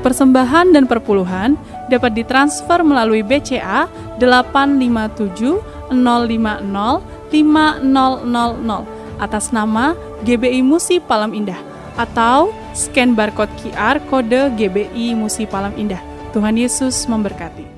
persembahan dan perpuluhan dapat ditransfer melalui BCA 857 050 5000 atas nama GBI Musi Palam Indah atau scan barcode QR kode GBI Musi Palam Indah. Tuhan Yesus memberkati.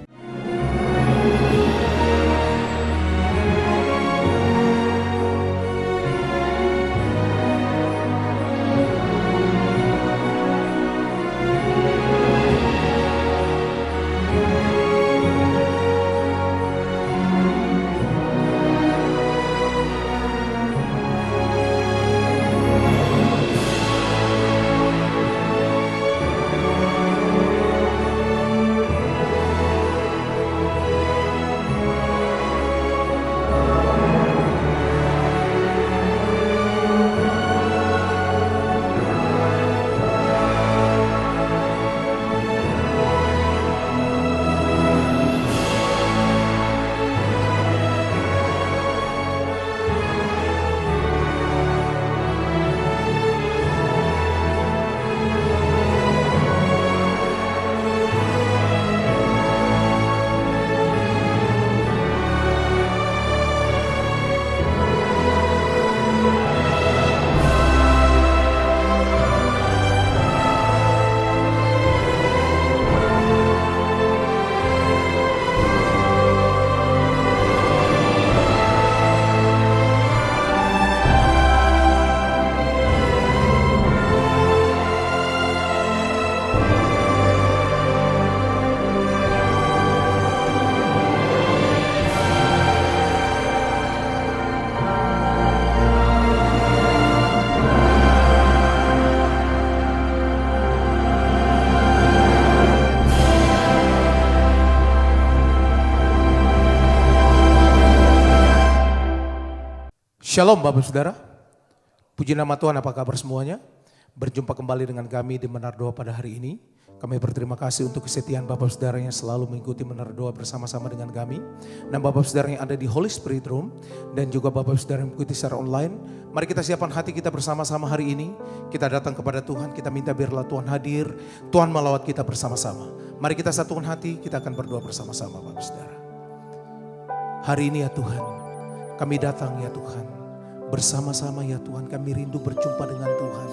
Shalom Bapak Saudara, puji nama Tuhan, apa kabar semuanya? Berjumpa kembali dengan kami di Menara Doa pada hari ini. Kami berterima kasih untuk kesetiaan Bapak Saudara yang selalu mengikuti Menara Doa bersama-sama dengan kami. Dan Bapak Saudara yang ada di Holy Spirit Room dan juga Bapak Saudara yang mengikuti secara online. Mari kita siapkan hati kita bersama-sama hari ini. Kita datang kepada Tuhan, kita minta biarlah Tuhan hadir, Tuhan melawat kita bersama-sama. Mari kita satukan hati, kita akan berdoa bersama-sama Bapak Saudara. Hari ini ya Tuhan, kami datang ya Tuhan. Bersama-sama ya Tuhan, kami rindu berjumpa dengan Tuhan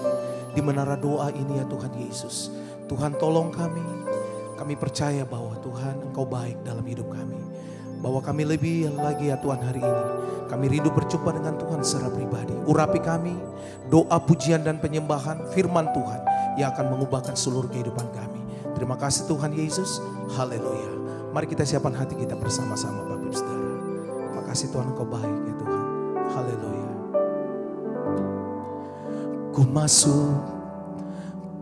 di menara doa ini ya Tuhan Yesus. Tuhan tolong kami, kami percaya bahwa Tuhan Engkau baik dalam hidup kami. Bahwa kami lebih lagi ya Tuhan hari ini, kami rindu berjumpa dengan Tuhan secara pribadi. Urapi kami, doa pujian dan penyembahan firman Tuhan yang akan mengubahkan seluruh kehidupan kami. Terima kasih Tuhan Yesus, haleluya. Mari kita siapkan hati kita bersama-sama Bapak Saudara. Terima kasih Tuhan Engkau baik ya Tuhan, haleluya. Ku masuk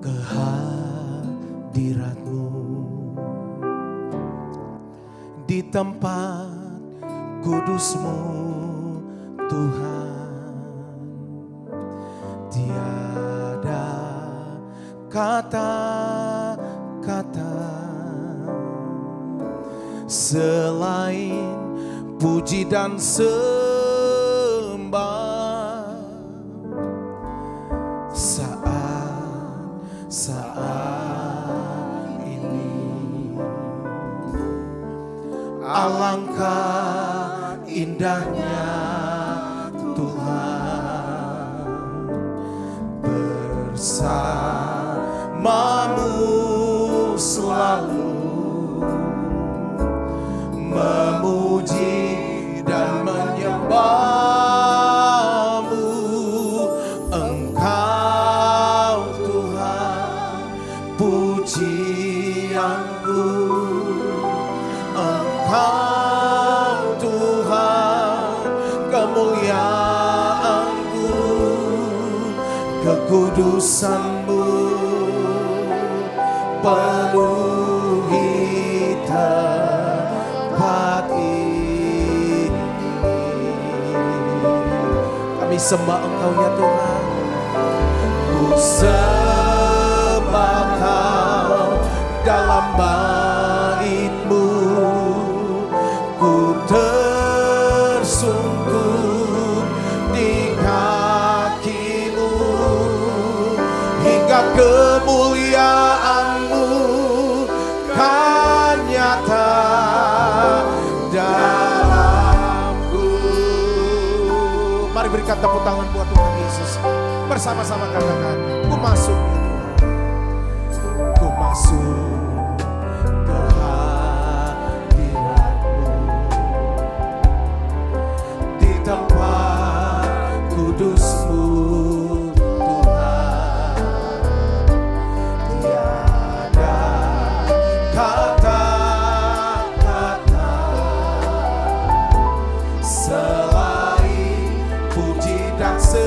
ke hadirat-Mu di tempat kudus-Mu Tuhan. Tiada kata-kata selain puji dan sembah. Saat ini alangkah indahnya Tuhan bersamamu selalu memuji dan menyembah. Kekudusan-Mu penuhi tempat ini. Kami sembah Engkau ya Tuhan. Ku sembah Kau dalam bait-Mu. Ku tersungkur di kemuliaan-Mu Berikan tepuk tangan buat Tuhan Yesus. Bersama-sama katakan, ku masuk ya Tuhan. Ku masuk ke hadirat-Mu, di tempat kudus-Mu Tuhan. Tiada kata-kata selain puji dan sembah.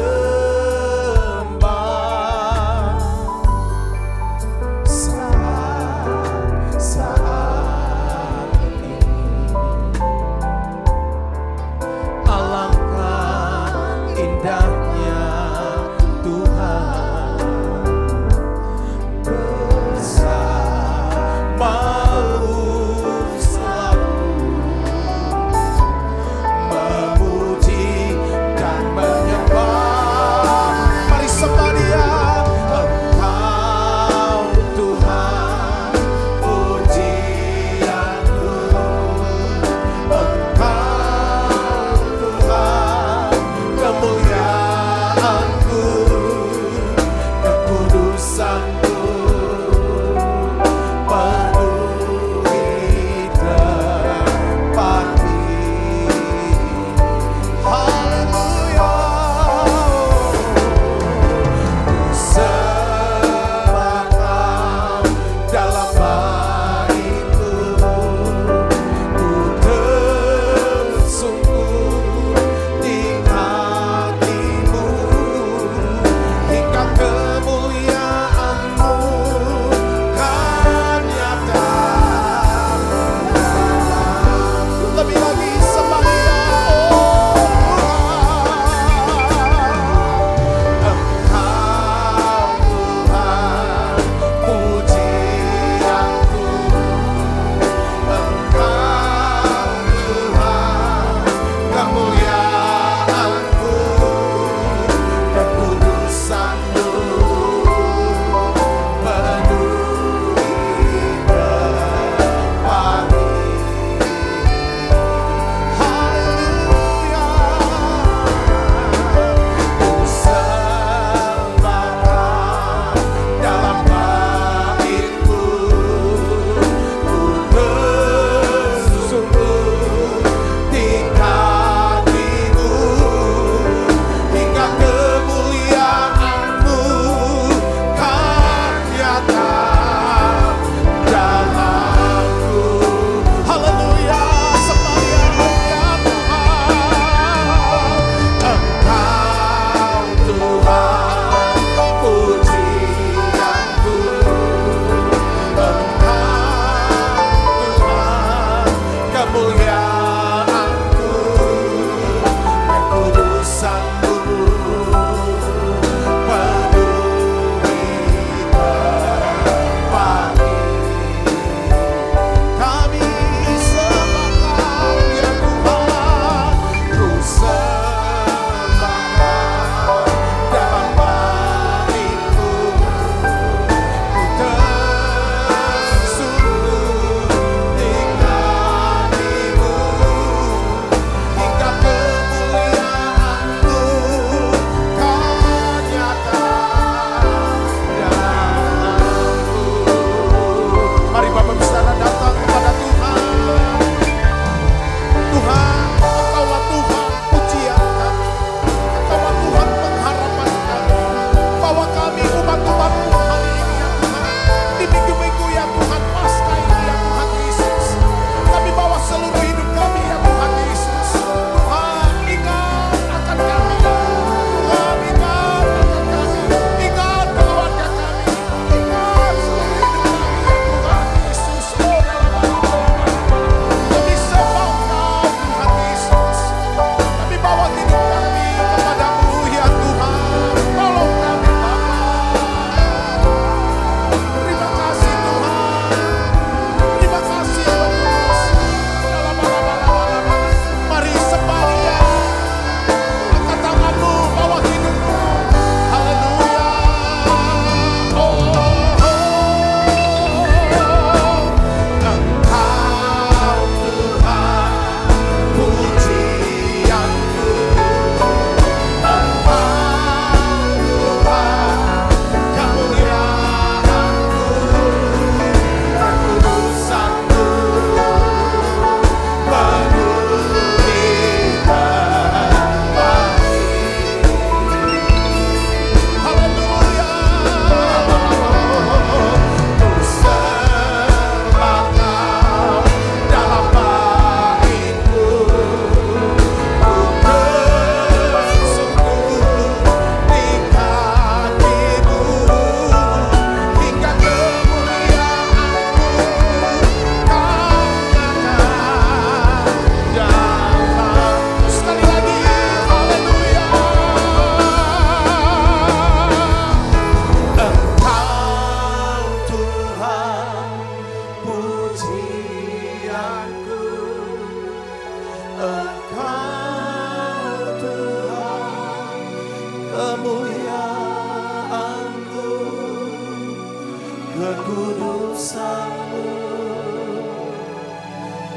kekudusan-Mu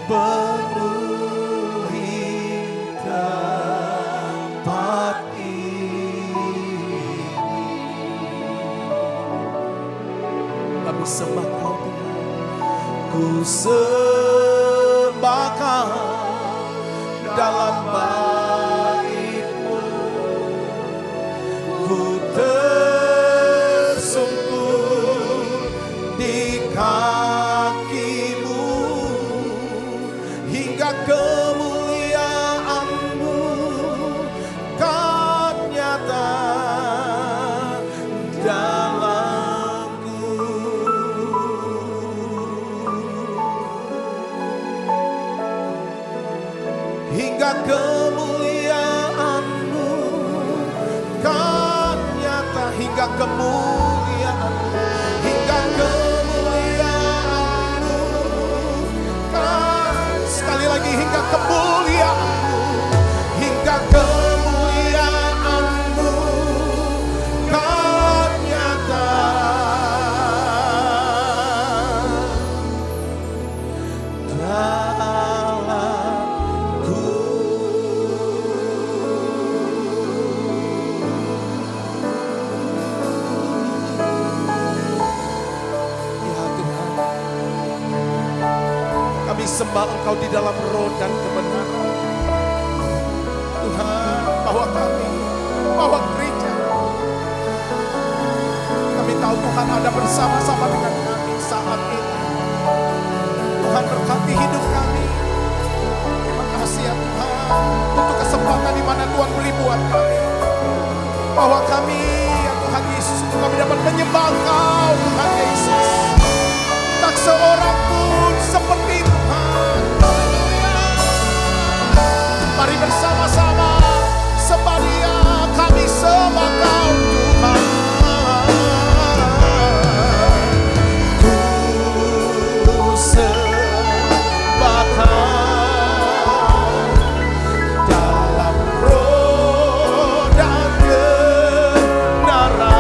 penuhi tempat ini. Kami sembah Kau Tuhan, ku sembah Kau dalam bait-Mu, ku tersungkur di kaki-Mu, hingga kemuliaan-Mu kan nyata dalamku. Hingga kemuliaan-Mu kan nyata, hingga kemuliaan-Mu, hingga kemuliaan-Mu kan, sekali lagi, hingga kemuliaan-Mu, hingga kemuliaan-Mu kan nyata dalamku. Ya Tuhan, kami sembah Engkau di dalam roh dan kebenaran. Tuhan, bawa kami, bawa gereja. Kami tahu Tuhan ada bersama-sama dengan kami saat ini. Tuhan, berkati hidup kami. Terima kasih ya Tuhan untuk kesempatan di mana Tuhan beri buat kami. Bahwa kami ya Tuhan Yesus, untuk kami dapat menyembah Engkau Tuhan Yesus. Tak seorang pun seperti Tuhan. Mari bersama-sama sembah Dia, kami sembah Kau Tuhan. Ku sembah Kau dalam roh dan kebenaran.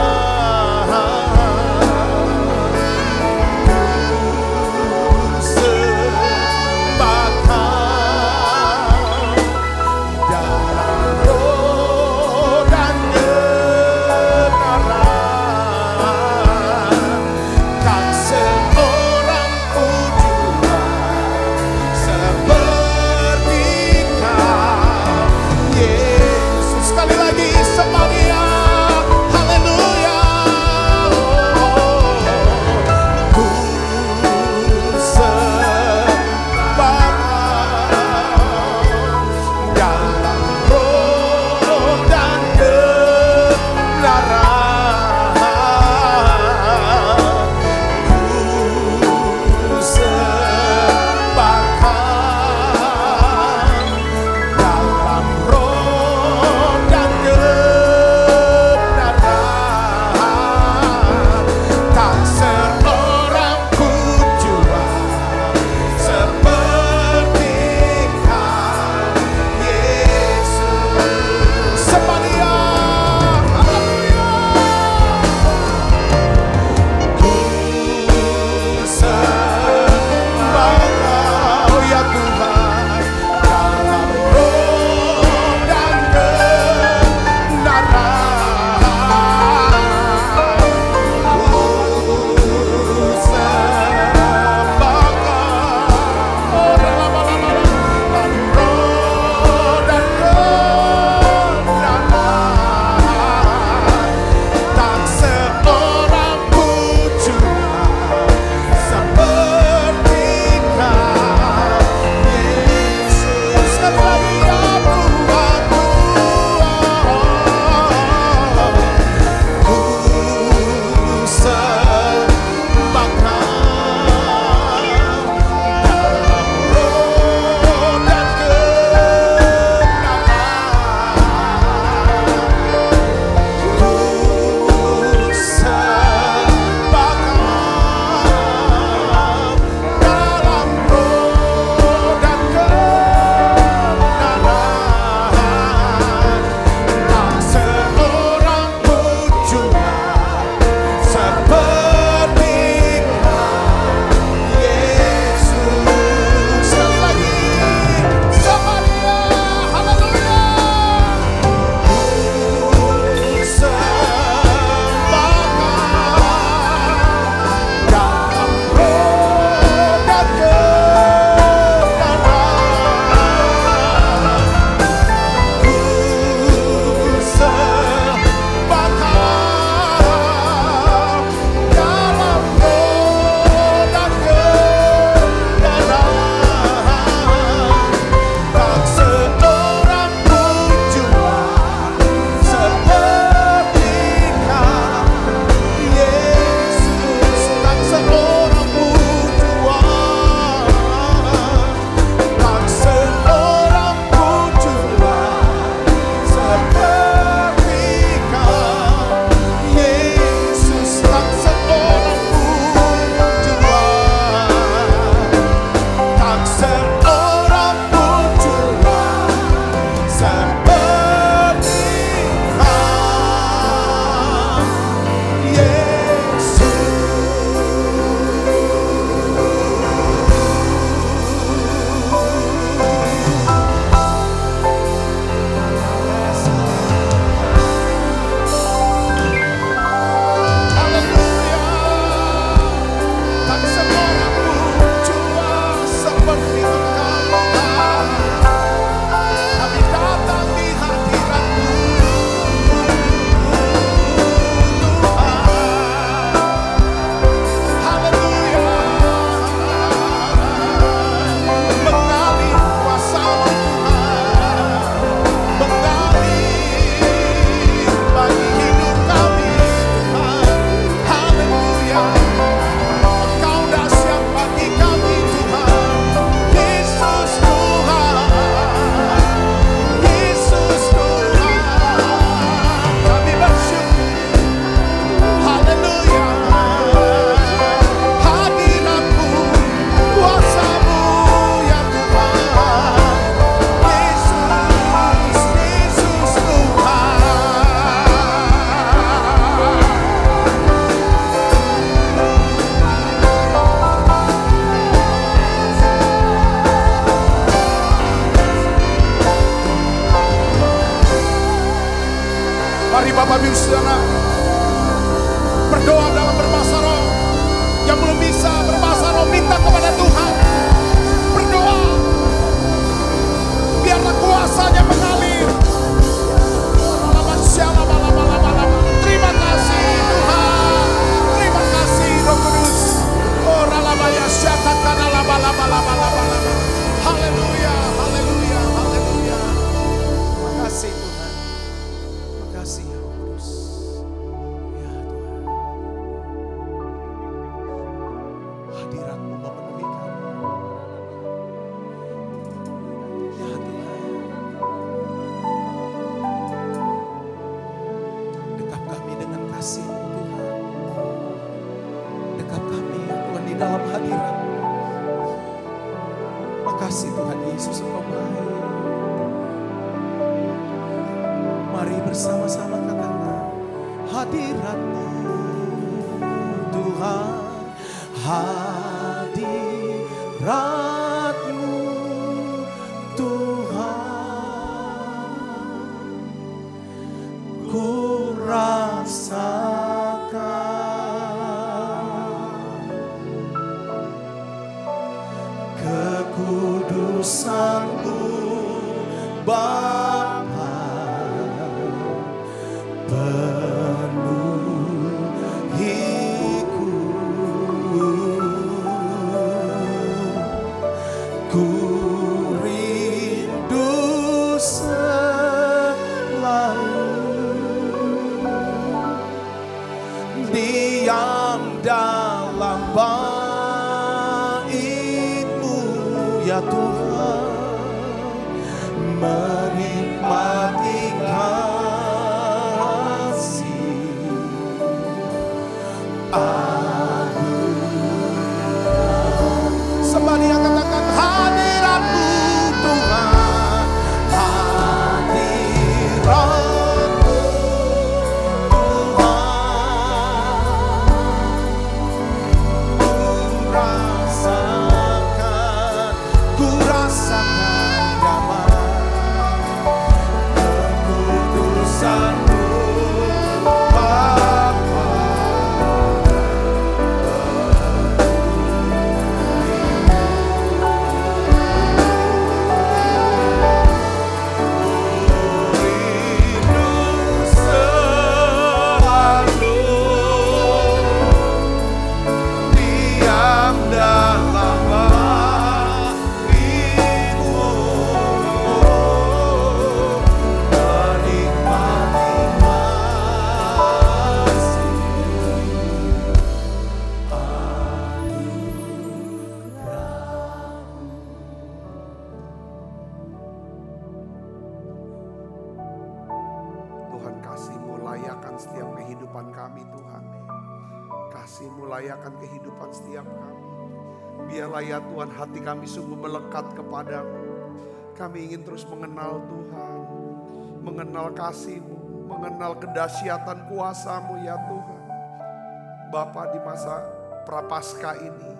dalam hadirat. Makasih Tuhan Yesus, Engkau baik. Mari bersama-sama katakan, hadirat-Mu Tuhan, hadirat-Mu Tuhan, ku rasakan kekudusan-Mu Bapa, penuhiku, ku rindu selalu diam dalam bait-Mu ya Tuhan, menikmati kasih anugerah. Sembari yang katakan hadirat-Mu Tuhan, hadirat-Mu Tuhan, ku rasakan damai kekudusan-Mu Bapa, rindu selalu diam dalam bait-Mu, menikmati Tuhan, kasih-Mu layakkan setiap kehidupan kami Tuhan. Kasih-Mu layakkan kehidupan setiap kami. Biarlah ya Tuhan hati kami sungguh melekat kepadamu. Kami ingin terus mengenal Tuhan, mengenal kasih-Mu, mengenal kedahsyatan kuasa-Mu ya Tuhan. Bapa, di masa Prapaskah ini,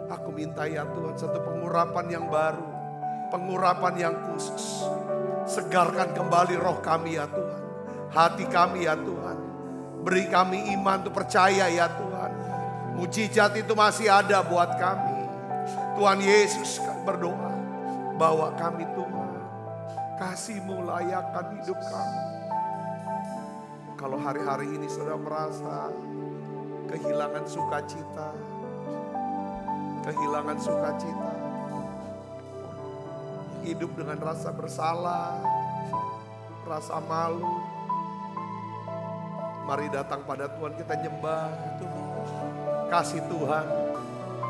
aku minta ya Tuhan satu pengurapan yang baru, pengurapan yang khusus. Segarkan kembali roh kami ya Tuhan, hati kami ya Tuhan. Beri kami iman untuk percaya ya Tuhan, mujizat itu masih ada buat kami. Tuhan Yesus, kami berdoa, bawa kami Tuhan, kasih-Mu layakkan hidup kami. Kalau hari-hari ini saudara merasa kehilangan sukacita, kehilangan sukacita, hidup dengan rasa bersalah, rasa malu, mari datang pada Tuhan, kita nyembah kasih Tuhan.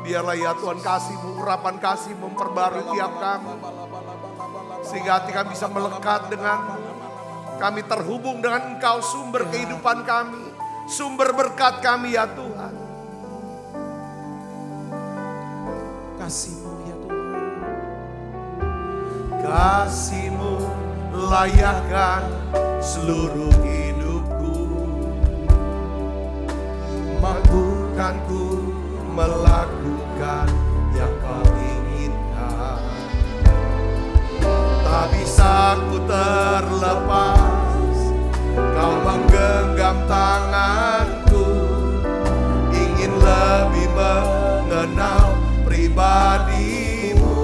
Biarlah ya Tuhan kasih-Mu, urapan kasih-Mu memperbarui tiap kami, sehingga hati kami bisa melekat dengan, kami terhubung dengan Engkau, sumber kehidupan kami, sumber berkat kami ya Tuhan. kasih-Mu ya Tuhan, Kasih-Mu layakkan seluruh hidupku, mampukanku melakukan yang Kau inginkan. Tak bisa ku terlepas, Kau menggenggam tanganku, ingin lebih mengenal pribadi-Mu.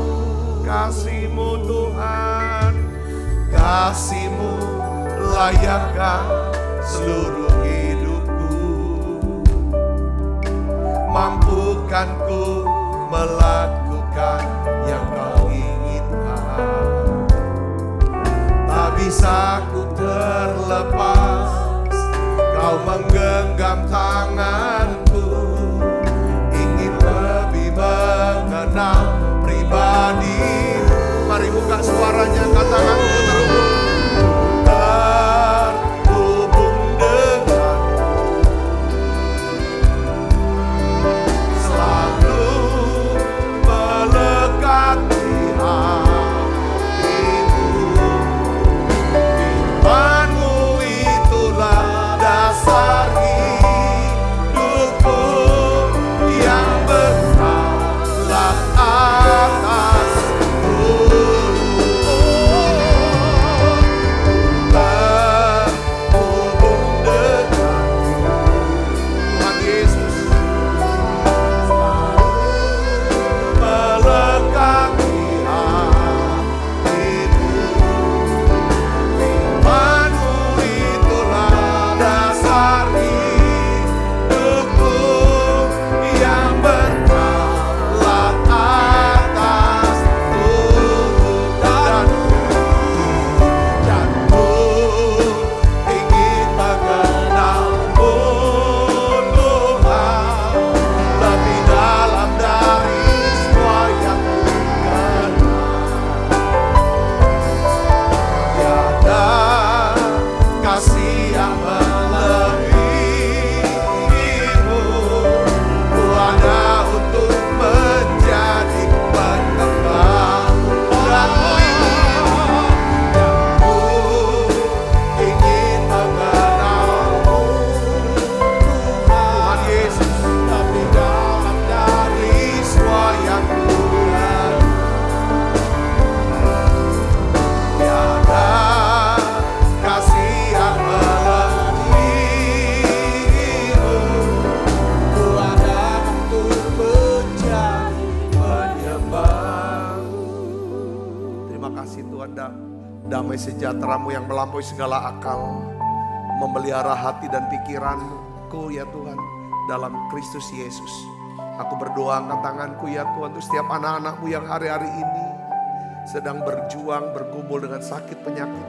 Kasih-Mu Tuhan, kasih-Mu layakkan seluruh hidupku, mampukanku melakukan yang Kau inginkan. Tak bisa ku terlepas, Kau menggenggam tanganku, ingin lebih mengenal pribadi. Mari buka suaranya, katakan ku terhubung. Terhubung dengan selalu Damai sejahtera-Mu yang melampaui segala akal memelihara hati dan pikiranku ya Tuhan dalam Kristus Yesus. Aku berdoa angkat tanganku ya Tuhan untuk setiap anak-anak-Mu yang hari-hari ini sedang berjuang bergumul dengan sakit penyakit.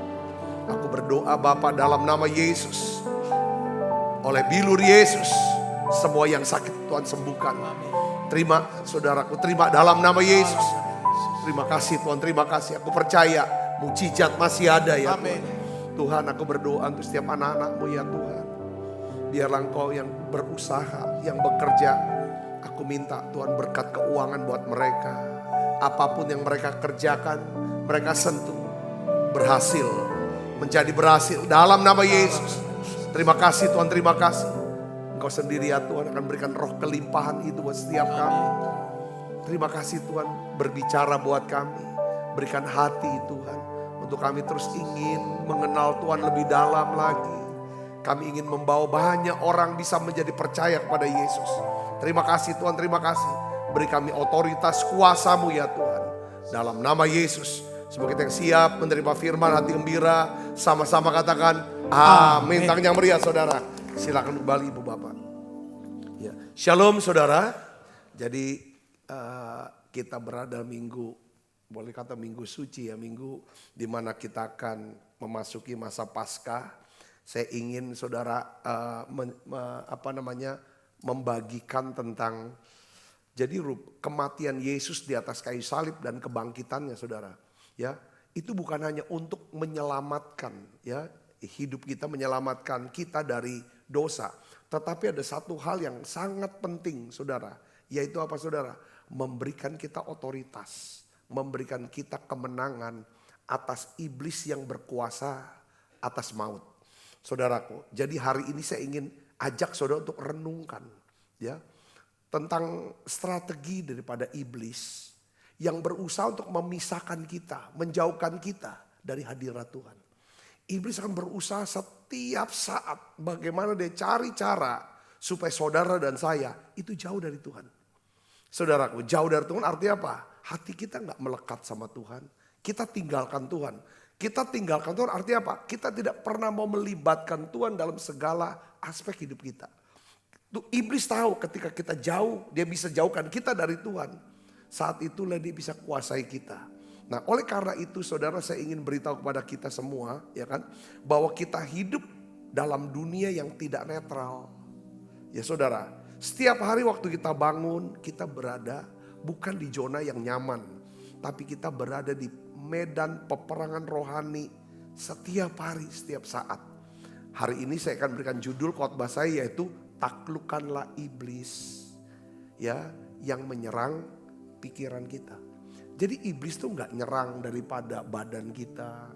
Aku berdoa Bapa dalam nama Yesus, oleh bilur Yesus semua yang sakit Tuhan sembuhkan. Terima saudaraku, terima dalam nama Yesus. Terima kasih Tuhan, terima kasih. Aku percaya mukjizat masih ada ya Tuhan. Tuhan, aku berdoa untuk setiap anak-anak-Mu ya Tuhan. Biarlah Engkau yang berusaha, yang bekerja. Aku minta Tuhan berkat keuangan buat mereka. Apapun yang mereka kerjakan, mereka sentuh. Berhasil, menjadi berhasil dalam nama Yesus. Terima kasih Tuhan, terima kasih. Engkau sendiri ya Tuhan akan berikan roh kelimpahan itu buat setiap kami. Terima kasih Tuhan berbicara buat kami. Berikan hati Tuhan. Untuk kami terus ingin mengenal Tuhan lebih dalam lagi. Kami ingin membawa banyak orang bisa menjadi percaya kepada Yesus. Terima kasih Tuhan, terima kasih. Beri kami otoritas kuasa-Mu ya Tuhan. Dalam nama Yesus. Semoga kita yang siap menerima firman, hati gembira. Sama-sama katakan amin. Tangan yang meriah saudara. Silakan kembali Ibu Bapak. Ya. Shalom saudara. Jadi kita berada minggu, boleh kata minggu suci ya, minggu di mana kita akan memasuki masa Paskah. Saya ingin saudara membagikan tentang jadi kematian Yesus di atas kayu salib dan kebangkitannya saudara. Ya, itu bukan hanya untuk menyelamatkan ya hidup kita, menyelamatkan kita dari dosa, tetapi ada satu hal yang sangat penting saudara, yaitu apa saudara? Memberikan kita otoritas, memberikan kita kemenangan atas iblis yang berkuasa atas maut. Saudaraku, jadi hari ini saya ingin ajak saudara untuk renungkan ya tentang strategi daripada iblis yang berusaha untuk memisahkan kita, menjauhkan kita dari hadirat Tuhan. Iblis akan berusaha setiap saat bagaimana dia cari cara supaya saudara dan saya itu jauh dari Tuhan. Saudaraku, jauh dari Tuhan artinya apa? Hati kita gak melekat sama Tuhan. Kita tinggalkan Tuhan. Kita tinggalkan Tuhan artinya apa? Kita tidak pernah mau melibatkan Tuhan dalam segala aspek hidup kita. Tuh, iblis tahu ketika kita jauh, dia bisa jauhkan kita dari Tuhan. Saat itulah dia bisa kuasai kita. Nah, oleh karena itu saudara, saya ingin beritahu kepada kita semua ya kan, bahwa kita hidup dalam dunia yang tidak netral. Ya saudara, setiap hari waktu kita bangun, kita berada bukan di zona yang nyaman, tapi kita berada di medan peperangan rohani setiap hari, setiap saat. Hari ini saya akan berikan judul khotbah saya yaitu taklukkanlah iblis ya yang menyerang pikiran kita. Jadi iblis tuh nggak nyerang daripada badan kita,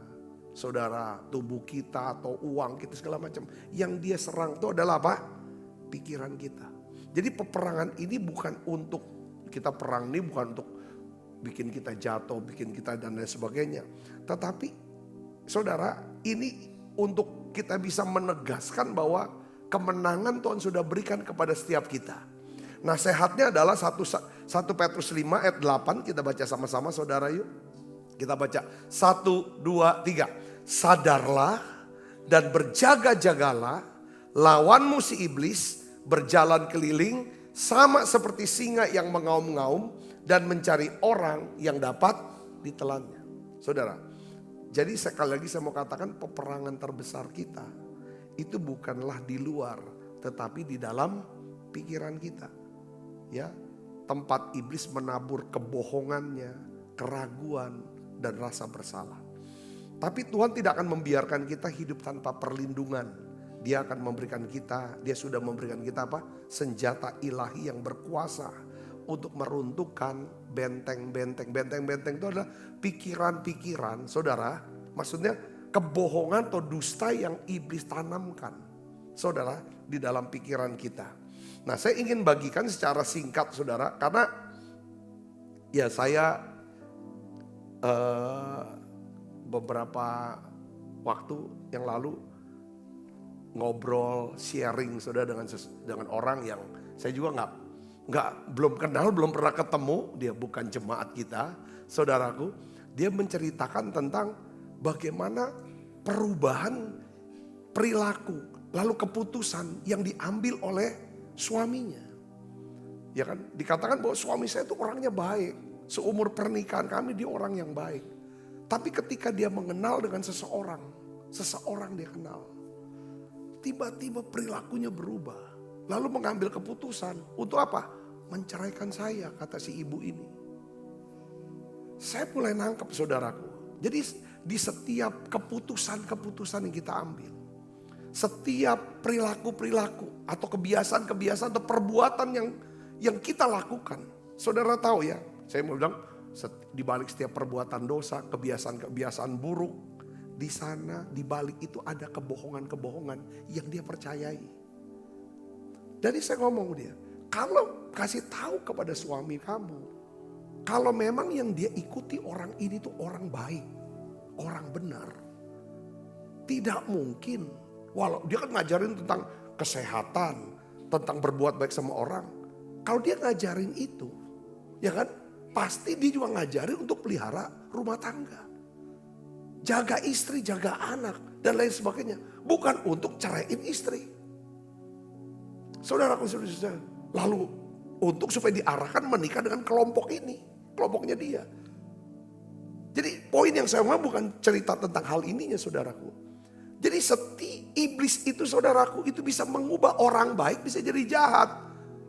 saudara, tubuh kita atau uang kita segala macam. Yang dia serang itu adalah apa? Pikiran kita. Jadi peperangan ini bukan untuk kita perang, ini bukan untuk bikin kita jatuh, bikin kita dan lain sebagainya. Tetapi saudara, ini untuk kita bisa menegaskan bahwa kemenangan Tuhan sudah berikan kepada setiap kita. Nasihatnya adalah 1 Petrus 5 ayat 8, kita baca sama-sama saudara yuk. Kita baca 1, 2, 3. Sadarlah dan berjaga-jagalah, lawanmu si iblis berjalan keliling sama seperti singa yang mengaum-ngaum dan mencari orang yang dapat ditelannya. Saudara, jadi sekali lagi saya mau katakan peperangan terbesar kita itu bukanlah di luar, tetapi di dalam pikiran kita. Ya, tempat iblis menabur kebohongannya, keraguan dan rasa bersalah. Tapi Tuhan tidak akan membiarkan kita hidup tanpa perlindungan. Dia akan memberikan kita, dia sudah memberikan kita apa? Senjata ilahi yang berkuasa untuk meruntuhkan benteng-benteng. Benteng-benteng itu adalah pikiran-pikiran, saudara. Maksudnya kebohongan atau dusta yang iblis tanamkan, saudara, di dalam pikiran kita. Nah, saya ingin bagikan secara singkat, saudara, karena ya saya beberapa waktu yang lalu ngobrol, sharing, saudara, dengan orang yang saya juga belum kenal, belum pernah ketemu. Dia bukan jemaat kita, saudaraku. Dia menceritakan tentang bagaimana perubahan perilaku, lalu keputusan yang diambil oleh suaminya. Ya kan, dikatakan bahwa suami saya itu orangnya baik. Seumur pernikahan kami dia orang yang baik. Tapi ketika dia mengenal dengan seseorang dia kenal. Tiba-tiba perilakunya berubah. Lalu mengambil keputusan untuk apa? Menceraikan saya, kata si ibu ini. Saya mulai nangkep saudaraku. Jadi di setiap keputusan-keputusan yang kita ambil, setiap perilaku-perilaku atau kebiasaan-kebiasaan atau perbuatan yang kita lakukan. Saudara tahu ya, saya mau bilang di balik setiap perbuatan dosa, kebiasaan-kebiasaan buruk, di sana di balik itu ada kebohongan-kebohongan yang dia percayai. Jadi saya ngomong dia, kalau kasih tahu kepada suami kamu, kalau memang yang dia ikuti orang ini tuh orang baik, orang benar, tidak mungkin. Walau dia kan ngajarin tentang kesehatan, tentang berbuat baik sama orang. Kalau dia ngajarin itu, ya kan, pasti dia juga ngajarin untuk pelihara rumah tangga. Jaga istri, jaga anak, dan lain sebagainya. Bukan untuk ceraiin istri. Saudaraku, saudara, lalu untuk supaya diarahkan menikah dengan kelompok ini. Kelompoknya dia. Jadi poin yang saya mau bukan cerita tentang hal ininya saudaraku. Jadi iblis itu saudaraku itu bisa mengubah orang baik bisa jadi jahat.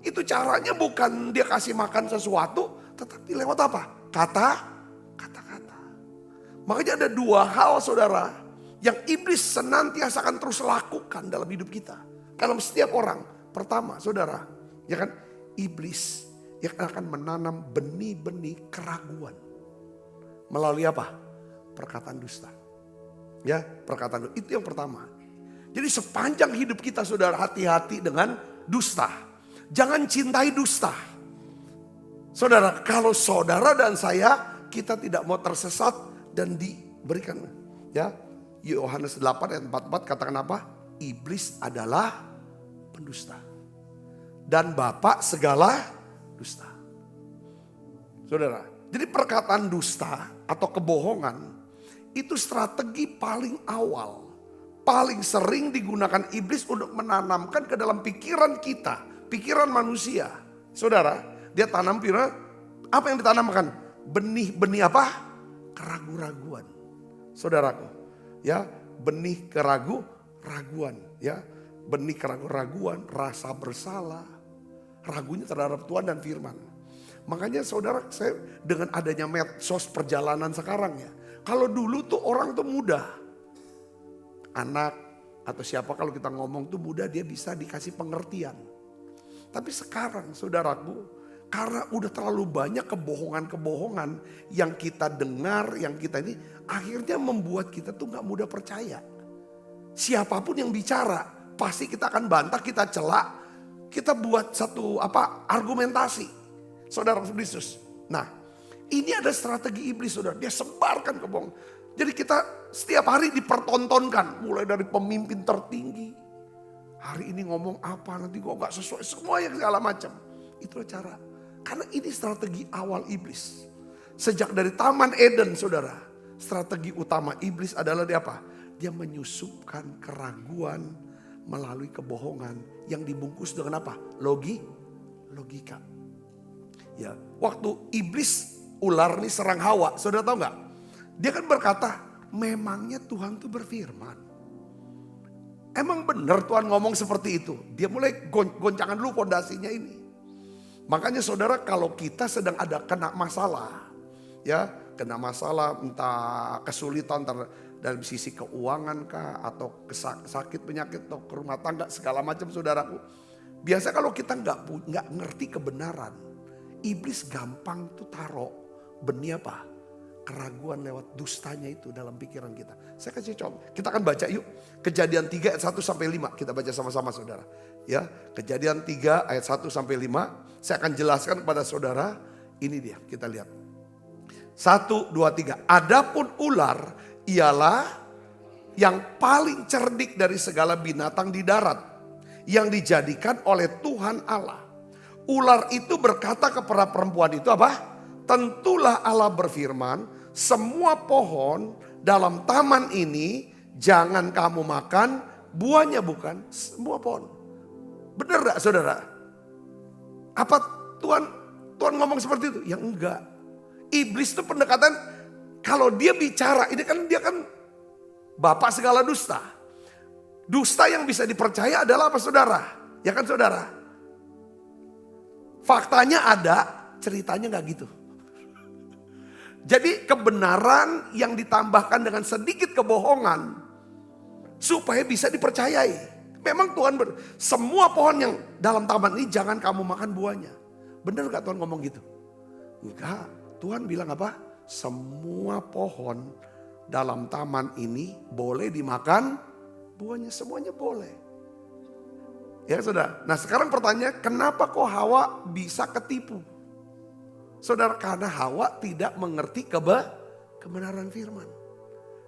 Itu caranya bukan dia kasih makan sesuatu, tetapi lewat apa? Kata-kata. Makanya ada dua hal saudara yang iblis senantiasa akan terus lakukan dalam hidup kita. Dalam setiap orang. Pertama saudara, ya kan, iblis yang akan menanam benih-benih keraguan. Melalui apa? Perkataan dusta. Ya, perkataan itu yang pertama. Jadi sepanjang hidup kita saudara hati-hati dengan dusta. Jangan cintai dusta. Saudara, kalau saudara dan saya kita tidak mau tersesat dan diberikan. Ya, Yohanes 8 ayat 44 katakan apa? Iblis adalah pendusta. Dan bapak segala dusta. Saudara, jadi perkataan dusta atau kebohongan itu strategi paling awal, paling sering digunakan iblis untuk menanamkan ke dalam pikiran kita, pikiran manusia. Saudara, dia tanam apa yang ditanamkan? Benih-benih apa? Keraguan-raguan. Saudaraku, ya, benih keraguan-raguan, ya. Benih keraguan-raguan, rasa bersalah, ragunya terhadap Tuhan dan firman. Makanya saudara, saya dengan adanya medsos perjalanan sekarang ya. Kalau dulu tuh orang tuh mudah. Anak atau siapa kalau kita ngomong tuh mudah dia bisa dikasih pengertian. Tapi sekarang saudaraku, karena udah terlalu banyak kebohongan-kebohongan yang kita dengar, yang kita ini akhirnya membuat kita tuh gak mudah percaya. Siapapun yang bicara pasti kita akan bantah, kita celak, kita buat satu argumentasi. Saudara Kristus. Nah, ini ada strategi iblis saudara. Dia sebarkan kebohongan. Jadi kita setiap hari dipertontonkan. Mulai dari pemimpin tertinggi. Hari ini ngomong apa, nanti kok gak sesuai. Semua yang segala macam. Itulah cara. Karena ini strategi awal iblis. Sejak dari Taman Eden saudara. Strategi utama iblis adalah dia apa? Dia menyusupkan keraguan melalui kebohongan. Yang dibungkus dengan apa? Logika. Ya, waktu iblis ular nih serang Hawa, saudara tahu nggak? Dia kan berkata, memangnya Tuhan tuh berfirman. Emang benar Tuhan ngomong seperti itu? Dia mulai goncangan dulu fondasinya ini. Makanya saudara kalau kita sedang ada kena masalah, ya kena masalah entah kesulitan dalam sisi keuangan kah atau sakit penyakit atau ke rumah tangga segala macam saudaraku. Biasa kalau kita nggak ngerti kebenaran. Iblis gampang tuh taruh benih apa? Keraguan lewat dustanya itu dalam pikiran kita. Saya kasih contoh. Kita akan baca yuk. Kejadian 3 ayat 1 sampai 5. Kita baca sama-sama saudara. Ya, Kejadian 3 ayat 1 sampai 5. Saya akan jelaskan kepada saudara. Ini dia, kita lihat. 1, 2, 3. Adapun ular ialah yang paling cerdik dari segala binatang di darat. Yang dijadikan oleh Tuhan Allah. Ular itu berkata kepada perempuan itu apa? Tentulah Allah berfirman, semua pohon dalam taman ini jangan kamu makan buahnya, bukan semua pohon. Benar gak saudara? Apa Tuhan ngomong seperti itu? Ya enggak. Iblis itu pendekatan, kalau dia bicara, dia kan bapak segala dusta. Dusta yang bisa dipercaya adalah apa saudara? Ya kan saudara? Faktanya ada, ceritanya gak gitu. Jadi kebenaran yang ditambahkan dengan sedikit kebohongan supaya bisa dipercayai. Memang Tuhan semua pohon yang dalam taman ini jangan kamu makan buahnya. Benar gak Tuhan ngomong gitu? Enggak, Tuhan bilang apa? Semua pohon dalam taman ini boleh dimakan buahnya, semuanya boleh. Ya saudara, nah sekarang pertanyaan, kenapa kok Hawa bisa ketipu? Saudara, karena Hawa tidak mengerti kebenaran firman.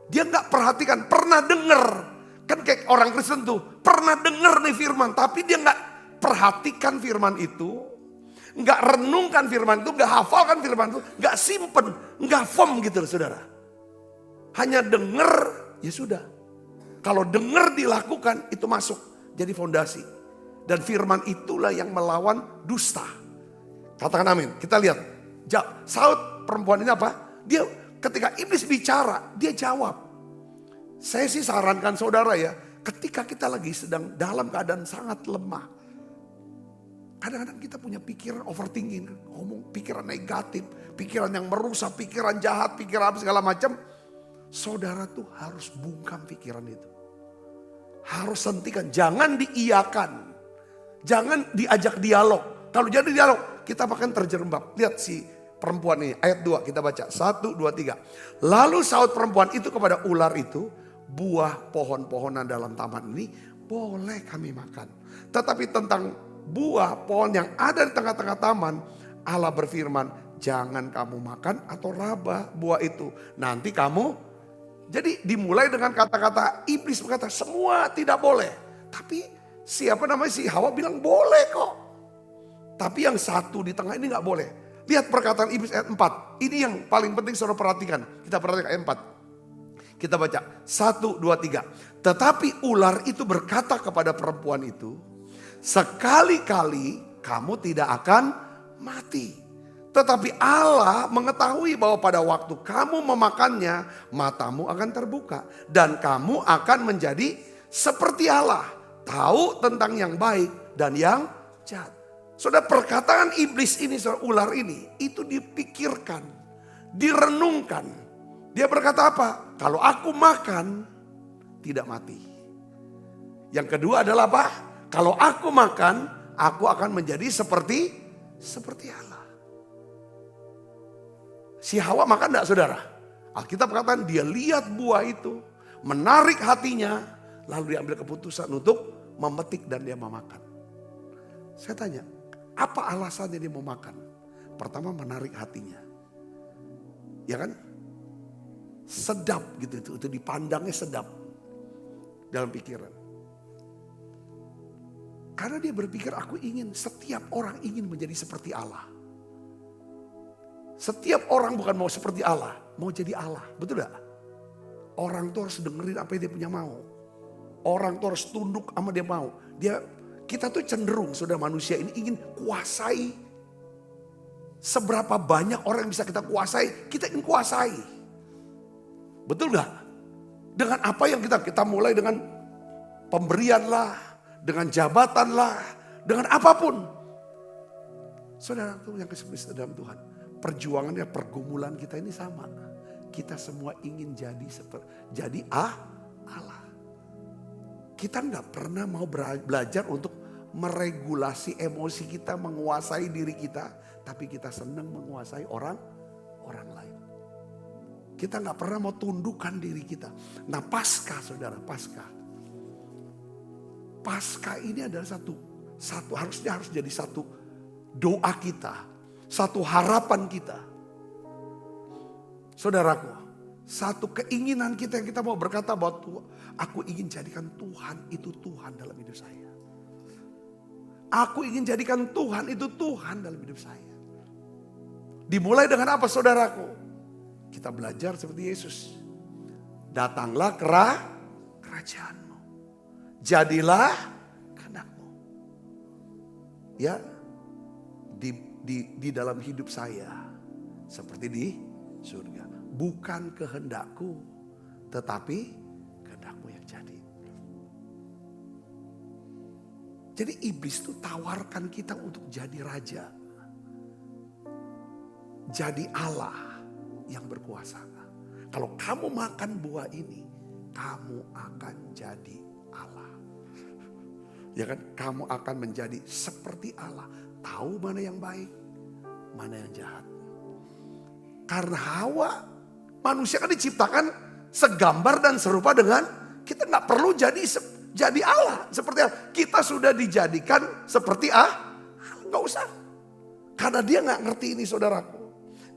Dia gak perhatikan, pernah dengar. Kan kayak orang Kristen tuh, pernah dengar nih firman, tapi dia gak perhatikan firman itu, gak renungkan firman itu, gak hafalkan firman itu, gak simpen, gak firm gitu saudara. Hanya dengar, ya sudah. Kalau dengar dilakukan, itu masuk jadi fondasi. Dan firman itulah yang melawan dusta. Katakan amin. Kita lihat, Saud perempuan ini apa? Dia ketika iblis bicara, dia jawab. Saya sih sarankan saudara ya, ketika kita lagi sedang dalam keadaan sangat lemah. Kadang-kadang kita punya pikiran overthinking, ngomong pikiran negatif, pikiran yang merusak, pikiran jahat, pikiran apa segala macam. Saudara tuh harus bungkam pikiran itu. Harus hentikan, jangan diiyakan. Jangan diajak dialog. Kalau jadi dialog, kita akan terjerembab. Lihat si perempuan ini, ayat 2 kita baca. 1, 2, 3. Lalu saud perempuan itu kepada ular itu, buah pohon-pohonan dalam taman ini boleh kami makan. Tetapi tentang buah pohon yang ada di tengah-tengah taman, Allah berfirman, jangan kamu makan atau raba buah itu. Nanti kamu, jadi dimulai dengan kata-kata iblis berkata semua tidak boleh. Tapi si Hawa bilang boleh kok. Tapi yang satu di tengah ini gak boleh. Lihat perkataan iblis ayat 4. Ini yang paling penting saudara perhatikan. Kita perhatikan ayat 4. Kita baca 1, 2, 3. Tetapi ular itu berkata kepada perempuan itu, sekali-kali kamu tidak akan mati. Tetapi Allah mengetahui bahwa pada waktu kamu memakannya, matamu akan terbuka. Dan kamu akan menjadi seperti Allah. Tahu tentang yang baik dan yang jahat. Saudara, perkataan iblis ini, ular ini, itu dipikirkan, direnungkan. Dia berkata apa? Kalau aku makan, tidak mati. Yang kedua adalah apa? Kalau aku makan, aku akan menjadi seperti Allah. Si Hawa makan enggak saudara? Alkitab katakan dia lihat buah itu, menarik hatinya, lalu dia ambil keputusan untuk memetik dan dia memakan. Saya tanya, apa alasannya dia mau makan? Pertama, menarik hatinya. Ya kan? Sedap gitu, itu dipandangnya sedap dalam pikiran. Karena dia berpikir setiap orang ingin menjadi seperti Allah. Setiap orang bukan mau seperti Allah, mau jadi Allah, betul gak? Orang tuh harus dengerin apa yang dia punya mau. Orang tuh harus tunduk sama dia mau. Kita tuh cenderung, saudara, manusia ini ingin kuasai. Seberapa banyak orang yang bisa kita kuasai, kita ingin kuasai. Betul gak? Dengan apa yang kita mulai dengan pemberian lah, dengan jabatan lah, dengan apapun. Saudara tuh yang kesebut dalam Tuhan. Perjuangannya, pergumulan kita ini sama. Kita semua ingin jadi Allah. Kita gak pernah mau belajar untuk meregulasi emosi kita, menguasai diri kita. Tapi kita senang menguasai orang lain. Kita gak pernah mau tundukkan diri kita. Nah Paskah saudara, Paskah ini adalah harus jadi satu doa kita. Satu harapan kita. Saudaraku, satu keinginan kita yang kita mau berkata bahwa aku ingin jadikan Tuhan itu Tuhan dalam hidup saya. Aku ingin jadikan Tuhan itu Tuhan dalam hidup saya. Dimulai dengan apa saudaraku? Kita belajar seperti Yesus. Datanglah kerajaanmu. Jadilah kehendakmu. Ya, di dalam hidup saya seperti di surga. Bukan kehendakku, tetapi kehendakmu yang jadi. Jadi iblis itu tawarkan kita untuk jadi raja. Jadi Allah yang berkuasa. Kalau kamu makan buah ini, kamu akan jadi Allah. Ya kan? Kamu akan menjadi seperti Allah. Tahu mana yang baik, mana yang jahat. Karena Hawa, manusia kan diciptakan segambar dan serupa dengan, kita nggak perlu jadi Allah. Seperti Allah. Kita sudah dijadikan seperti nggak usah. Karena dia nggak ngerti ini saudaraku.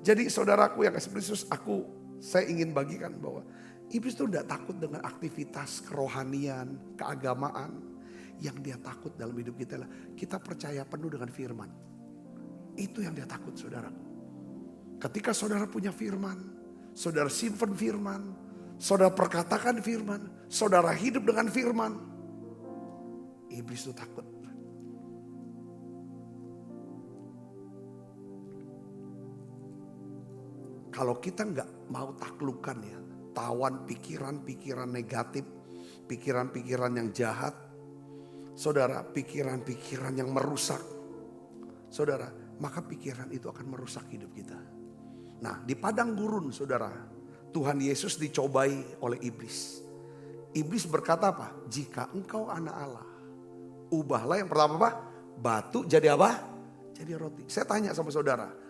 Jadi saudaraku yang kasih Yesus, saya ingin bagikan bahwa iblis itu tidak takut dengan aktivitas kerohanian, keagamaan. Yang dia takut dalam hidup kita adalah kita percaya penuh dengan firman. Itu yang dia takut saudaraku. Ketika saudara punya firman, saudara simpan firman, saudara perkatakan firman, saudara hidup dengan firman, iblis itu takut. Kalau kita nggak mau taklukkan ya, tawan pikiran-pikiran negatif, pikiran-pikiran yang jahat, saudara, pikiran-pikiran yang merusak, saudara, maka pikiran itu akan merusak hidup kita. Nah, di padang gurun, saudara, Tuhan Yesus dicobai oleh iblis. Iblis berkata apa? Jika engkau anak Allah, ubahlah yang pertama apa? Batu jadi apa? Jadi roti. Saya tanya sama saudara,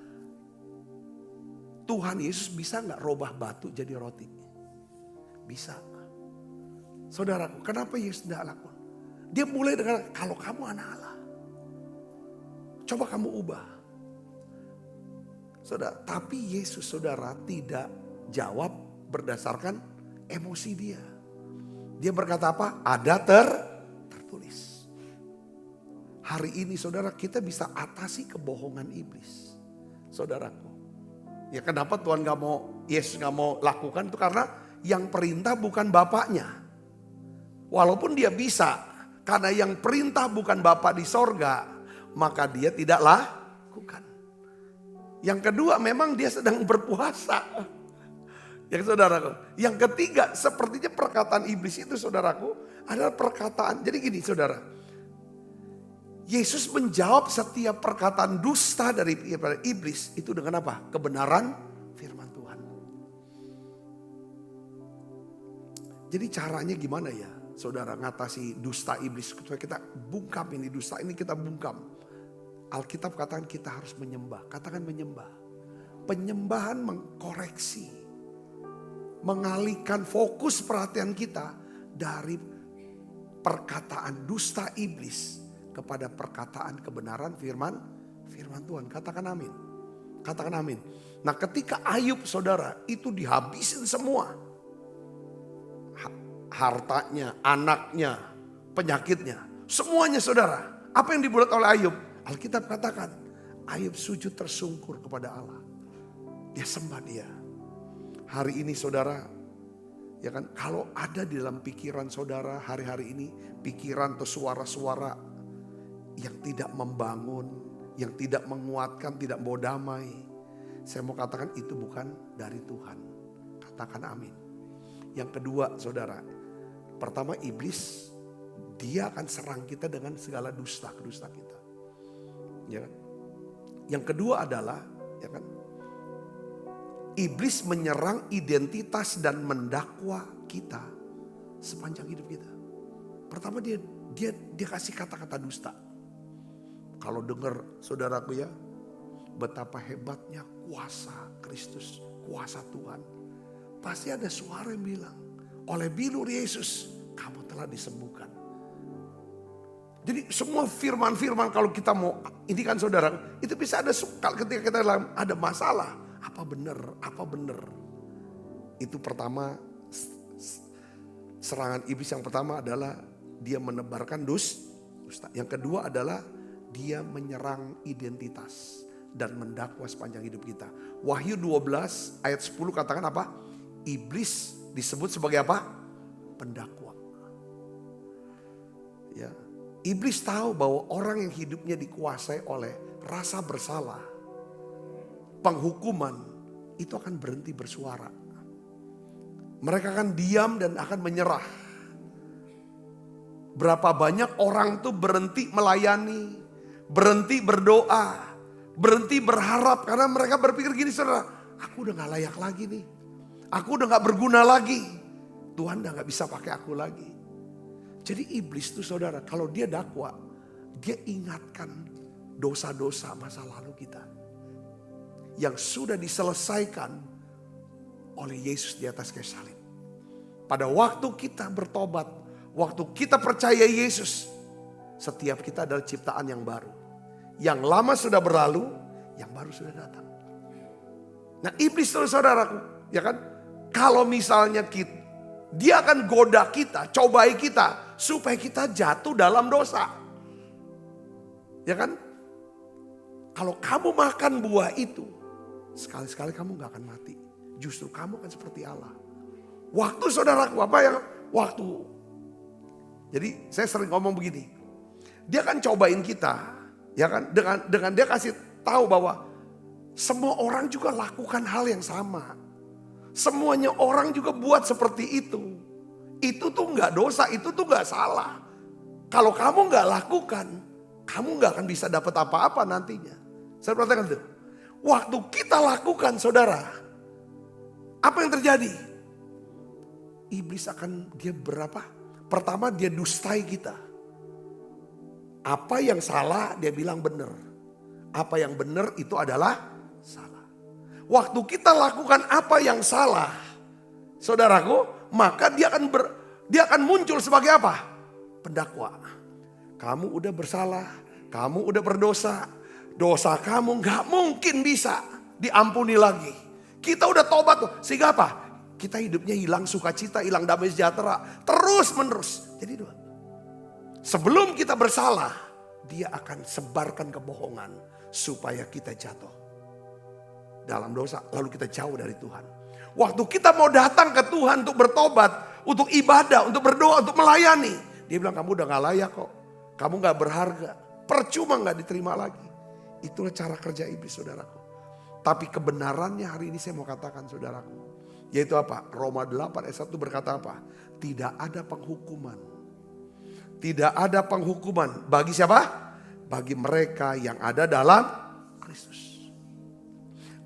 Tuhan Yesus bisa nggak robah batu jadi roti? Bisa. Saudaraku, kenapa Yesus tidak lakukan? Dia mulai dengan, kalau kamu anak Allah, coba kamu ubah. Saudara, tapi Yesus saudara tidak jawab berdasarkan emosi dia. Dia berkata apa? Ada tertulis. Hari ini saudara kita bisa atasi kebohongan iblis. Saudaraku. Ya kenapa Tuhan Yesus gak mau lakukan itu karena yang perintah bukan bapaknya. Walaupun dia bisa, karena yang perintah bukan Bapa di sorga, maka dia tidak lakukan. Yang kedua memang dia sedang berpuasa. Yang saudaraku. Yang ketiga sepertinya perkataan iblis itu saudaraku adalah perkataan. Jadi gini saudara. Yesus menjawab setiap perkataan dusta dari iblis itu dengan apa? Kebenaran firman Tuhan. Jadi caranya gimana ya? Saudara ngatasi dusta iblis, supaya kita bungkam ini dusta ini kita bungkam. Alkitab katakan kita harus menyembah, katakan menyembah. Penyembahan mengkoreksi, mengalihkan fokus perhatian kita dari perkataan dusta iblis kepada perkataan kebenaran firman Tuhan. Katakan amin. Katakan amin. Nah ketika Ayub saudara itu dihabisin semua. Hartanya, anaknya, penyakitnya. Semuanya saudara. Apa yang dibuat oleh Ayub? Alkitab katakan Ayub sujud tersungkur kepada Allah. Dia sembah dia. Hari ini saudara, ya kan, kalau ada di dalam pikiran saudara hari-hari ini, pikiran atau suara-suara yang tidak membangun, yang tidak menguatkan, tidak mau damai, saya mau katakan itu bukan dari Tuhan. Katakan amin. Yang kedua saudara, pertama iblis dia akan serang kita dengan segala dusta kita. Ya kan? Yang kedua adalah, ya kan, iblis menyerang identitas dan mendakwa kita sepanjang hidup kita. Pertama dia kasih kata-kata dusta. Kalau dengar saudaraku ya, betapa hebatnya kuasa Kristus, kuasa Tuhan. Pasti ada suara yang bilang, oleh bilur Yesus kamu telah disembuhkan. Jadi semua firman-firman kalau kita mau, ini kan saudara, itu bisa ada ketika kita ada masalah. Apa benar? Itu pertama, serangan iblis yang pertama adalah dia menebarkan dusta. Yang kedua adalah dia menyerang identitas dan mendakwa sepanjang hidup kita. Wahyu 12 ayat 10 katakan apa? Iblis disebut sebagai apa? Pendakwa. Ya. Iblis tahu bahwa orang yang hidupnya dikuasai oleh rasa bersalah, penghukuman, itu akan berhenti bersuara. Mereka akan diam dan akan menyerah. Berapa banyak orang tuh berhenti melayani, berhenti berdoa, berhenti berharap. Karena mereka berpikir gini, saudara, aku udah gak layak lagi nih. Aku udah gak berguna lagi. Tuhan udah gak bisa pakai aku lagi. Jadi iblis tuh saudara, kalau dia dakwa, dia ingatkan dosa-dosa masa lalu kita. Yang sudah diselesaikan oleh Yesus di atas kayu salib. Pada waktu kita bertobat, waktu kita percaya Yesus, setiap kita adalah ciptaan yang baru. Yang lama sudah berlalu, yang baru sudah datang. Nah iblis saudaraku, ya kan? Kalau misalnya dia akan goda kita, cobai kita, supaya kita jatuh dalam dosa. Ya kan? Kalau kamu makan buah itu, sekali-sekali kamu gak akan mati. Justru kamu akan seperti Allah. Waktu saudaraku, waktu. Jadi saya sering ngomong begini. Dia akan cobain kita, ya kan? Dengan dia kasih tahu bahwa semua orang juga lakukan hal yang sama. Semuanya orang juga buat seperti itu. Itu tuh gak dosa, itu tuh gak salah. Kalau kamu gak lakukan, kamu gak akan bisa dapat apa-apa nantinya. Saya perhatikan itu. Waktu kita lakukan saudara, apa yang terjadi? Iblis akan pertama dia dustai kita. Apa yang salah dia bilang benar. Apa yang benar itu adalah salah. Waktu kita lakukan apa yang salah, saudaraku, maka dia akan muncul sebagai apa? Pendakwa. Kamu udah bersalah, kamu udah berdosa. Dosa kamu gak mungkin bisa diampuni lagi. Kita udah tobat tuh, sehingga apa? Kita hidupnya hilang sukacita, hilang damai sejahtera. Terus menerus. Jadi sebelum kita bersalah, dia akan sebarkan kebohongan supaya kita jatuh dalam dosa. Lalu kita jauh dari Tuhan. Waktu kita mau datang ke Tuhan untuk bertobat, untuk ibadah, untuk berdoa, untuk melayani. Dia bilang kamu udah gak layak kok. Kamu gak berharga. Percuma gak diterima lagi. Itulah cara kerja iblis saudaraku. Tapi kebenarannya hari ini saya mau katakan saudaraku. Yaitu apa? Roma 8 ayat 1 berkata apa? Tidak ada penghukuman. Tidak ada penghukuman. Bagi siapa? Bagi mereka yang ada dalam Kristus.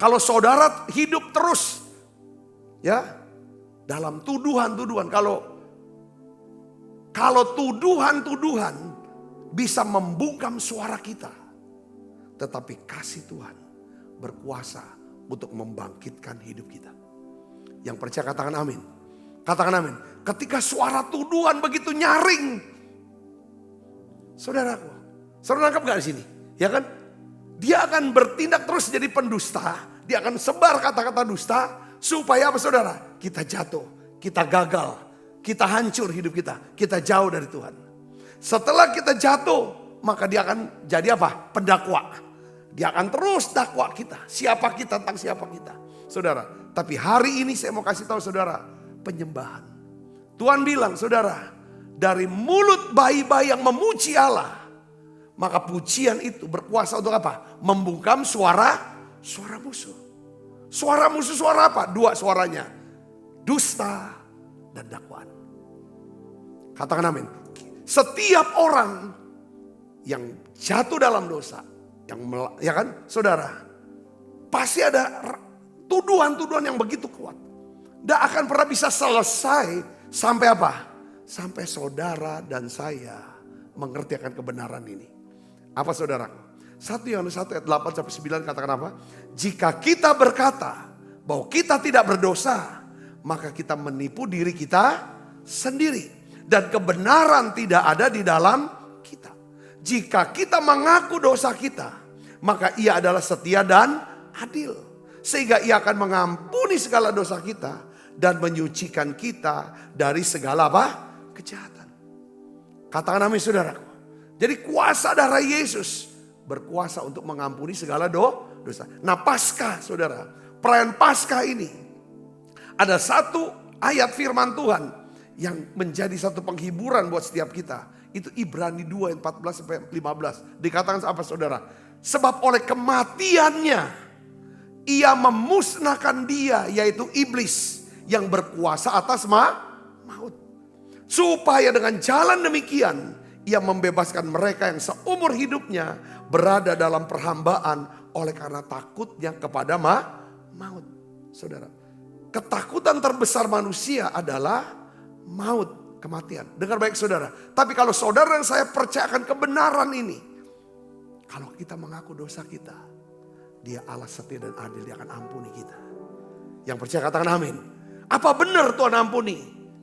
Kalau saudara hidup terus. Ya. Dalam tuduhan-tuduhan. Kalau tuduhan-tuduhan bisa membungkam suara kita. Tetapi kasih Tuhan berkuasa untuk membangkitkan hidup kita. Yang percaya katakan amin. Katakan amin. Ketika suara tuduhan begitu nyaring. Saudaraku. Saudara nangkap gak di sini? Ya kan? Dia akan bertindak terus jadi pendusta. Dia akan sebar kata-kata dusta. Supaya apa saudara? Kita jatuh. Kita gagal. Kita hancur hidup kita. Kita jauh dari Tuhan. Setelah kita jatuh. Maka dia akan jadi apa? Pendakwa. Dia akan terus dakwa kita. Siapa kita tentang siapa kita. Saudara. Tapi hari ini saya mau kasih tahu saudara. Penyembahan. Tuhan bilang saudara. Dari mulut bayi-bayi yang memuji Allah. Maka pujian itu berkuasa untuk apa? Membungkam suara musuh. Suara musuh suara apa? Dua suaranya. Dusta dan dakwaan. Katakan amin. Setiap orang yang jatuh dalam dosa. Ya kan saudara. Pasti ada tuduhan-tuduhan yang begitu kuat. Tidak akan pernah bisa selesai sampai apa? Sampai saudara dan saya mengerti akan kebenaran ini. Apa saudaraku? 1 Yohanes 1 ayat 8-9 katakan apa? Jika kita berkata bahwa kita tidak berdosa, maka kita menipu diri kita sendiri. Dan kebenaran tidak ada di dalam kita. Jika kita mengaku dosa kita, maka ia adalah setia dan adil. Sehingga ia akan mengampuni segala dosa kita dan menyucikan kita dari segala apa? Kejahatan. Katakan amin saudaraku. Jadi kuasa darah Yesus berkuasa untuk mengampuni segala dosa. Nah Paskah saudara, perayaan Paskah ini ada satu ayat firman Tuhan yang menjadi satu penghiburan buat setiap kita. Itu Ibrani 2 ayat 14 sampai 15. Dikatakan apa saudara? Sebab oleh kematiannya ia memusnahkan dia, yaitu iblis yang berkuasa atas maut. Supaya dengan jalan demikian ia membebaskan mereka yang seumur hidupnya berada dalam perhambaan oleh karena takutnya kepada maut. Saudara, ketakutan terbesar manusia adalah maut, kematian. Dengar baik saudara. Tapi kalau saudara dan saya percayakan kebenaran ini, kalau kita mengaku dosa kita, Dia Allah setia dan adil, Dia akan ampuni kita. Yang percaya katakan amin. Apa benar Tuhan ampuni?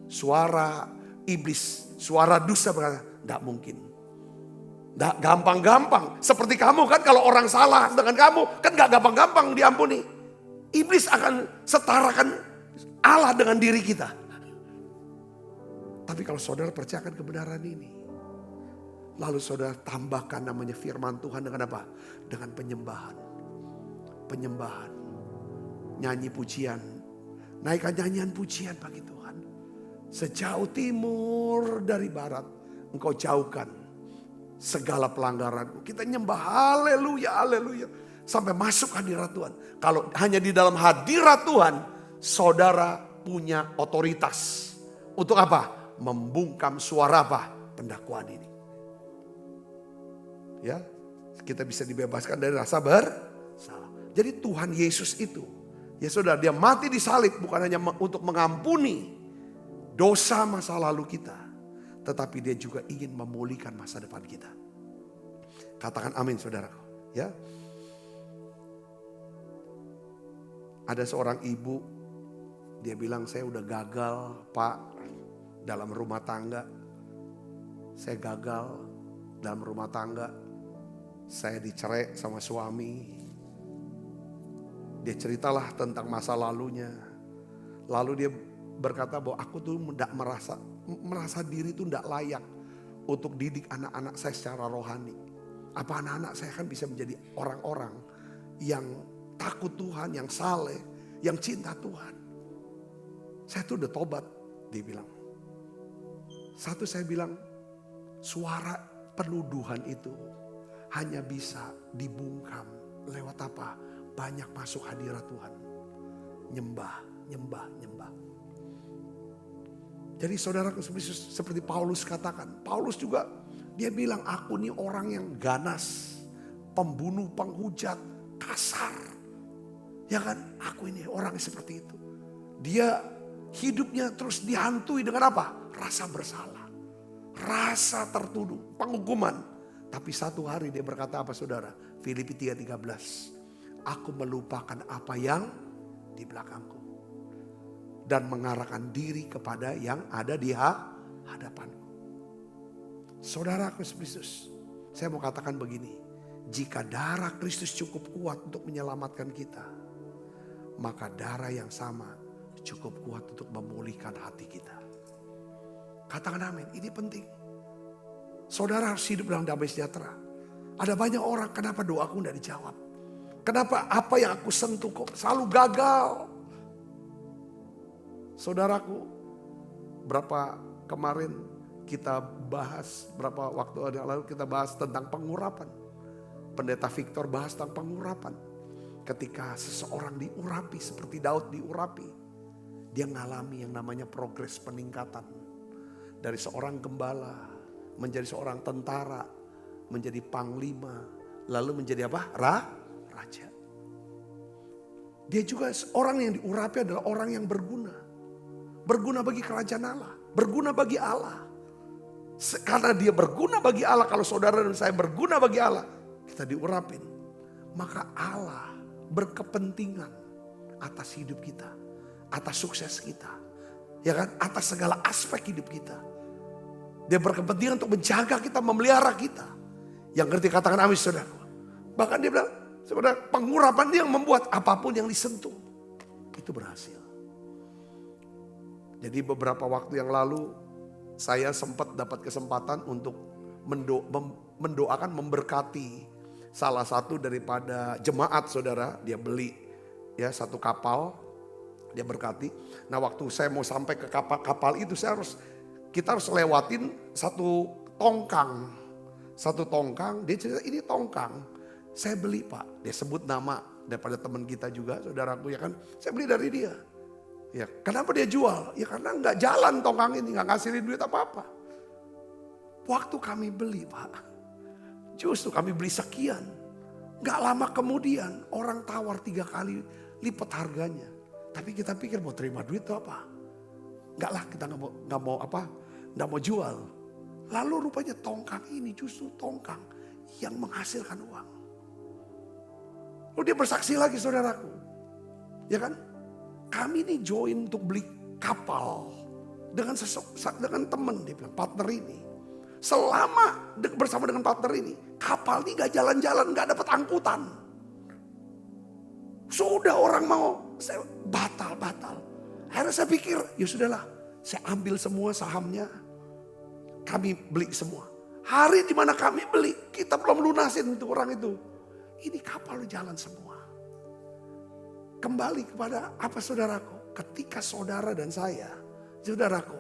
Suara iblis, suara dusta berkata, tidak mungkin. Tidak gampang-gampang. Seperti kamu kan, kalau orang salah dengan kamu kan gak gampang-gampang diampuni. Iblis akan setarakan Allah dengan diri kita. Tapi kalau saudara percayakan kebenaran ini, lalu saudara tambahkan namanya firman Tuhan dengan apa? Dengan penyembahan. Penyembahan. Nyanyi pujian. Naikkan nyanyian pujian bagi Tuhan. Sejauh timur dari barat, Engkau jauhkan segala pelanggaranku. Kita nyembah haleluya, haleluya. Sampai masuk hadirat Tuhan. Kalau hanya di dalam hadirat Tuhan, saudara punya otoritas. Untuk apa? Membungkam suara apa? Pendakwaan ini. Ya, kita bisa dibebaskan dari rasa bersalah. Jadi Tuhan Yesus itu, ya saudara, Dia mati di salib bukan hanya untuk mengampuni dosa masa lalu kita, tetapi Dia juga ingin memulihkan masa depan kita. Katakan amin saudaraku. Ya. Ada seorang ibu, dia bilang saya udah gagal Pak dalam rumah tangga. Saya gagal dalam rumah tangga. Saya dicerai sama suami. Dia ceritalah tentang masa lalunya. Lalu dia berkata bahwa aku tuh tidak merasa diri tuh tidak layak untuk didik anak-anak saya secara rohani. Apa anak-anak saya kan bisa menjadi orang-orang yang takut Tuhan, yang saleh, yang cinta Tuhan. Saya tuh udah tobat, dia bilang. Satu saya bilang, suara penuduhan itu hanya bisa dibungkam lewat apa? Banyak masuk hadirat Tuhan. Nyembah, nyembah, nyembah. Jadi saudara seperti Paulus katakan. Paulus juga dia bilang aku nih orang yang ganas. Pembunuh, penghujat, kasar. Ya kan, aku ini orang seperti itu. Dia hidupnya terus dihantui dengan apa? Rasa bersalah. Rasa tertuduh, penghukuman. Tapi satu hari dia berkata apa saudara? Filipi 3:13. Aku melupakan apa yang di belakangku. Dan mengarahkan diri kepada yang ada di hadapanku. Saudaraku Kristus, saya mau katakan begini. Jika darah Kristus cukup kuat untuk menyelamatkan kita, maka darah yang sama cukup kuat untuk memulihkan hati kita. Katakan amin, ini penting. Saudara harus hidup dalam damai sejahtera. Ada banyak orang, kenapa doaku tidak dijawab? Kenapa apa yang aku sentuh kok selalu gagal? Saudaraku, berapa kemarin kita bahas, berapa waktu lalu kita bahas tentang pengurapan. Pendeta Victor bahas tentang pengurapan. Ketika seseorang diurapi seperti Daud diurapi, dia mengalami yang namanya progres peningkatan. Dari seorang gembala menjadi seorang tentara, menjadi panglima, lalu menjadi apa? Raja. Dia juga orang yang diurapi adalah orang yang berguna. Berguna bagi kerajaan Allah, berguna bagi Allah. Karena dia berguna bagi Allah, kalau saudara dan saya berguna bagi Allah, kita diurapin. Maka Allah berkepentingan atas hidup kita, atas sukses kita, ya kan, atas segala aspek hidup kita. Dia berkepentingan untuk menjaga kita, memelihara kita. Yang ngerti katakan amin saudara. Bahkan dia bilang, saudara, pengurapan dia yang membuat apapun yang disentuh itu berhasil. Jadi beberapa waktu yang lalu saya sempat dapat kesempatan untuk mendoakan, memberkati salah satu daripada jemaat saudara. Dia beli ya satu kapal Dia berkati. Nah waktu saya mau sampai ke kapal itu kita harus lewatin satu tongkang. Satu tongkang, dia cerita ini tongkang. Saya beli Pak, dia sebut nama daripada teman kita juga, saudaraku ya kan. Saya beli dari dia. Ya, kenapa dia jual? Ya karena nggak jalan tongkang ini, nggak ngasilin duit apa-apa. Waktu kami beli Pak, justru kami beli sekian. Nggak lama kemudian orang tawar 3 kali lipat harganya. Tapi kita pikir mau terima duit atau apa? Nggak lah, kita nggak mau jual. Lalu rupanya tongkang ini justru tongkang yang menghasilkan uang. Lalu dia bersaksi lagi saudaraku. Ya kan? Kami ini join untuk beli kapal dengan teman, dia bilang partner ini. Selama bersama dengan partner ini, kapal ini gak jalan-jalan, gak dapat angkutan. Sudah orang mau, saya batal. Akhirnya saya pikir, ya sudahlah, saya ambil semua sahamnya. Kami beli semua. Hari dimana kami beli, kita belum lunasin itu orang itu. Ini kapal jalan semua. Kembali kepada apa saudaraku? Ketika saudara dan saya, saudaraku,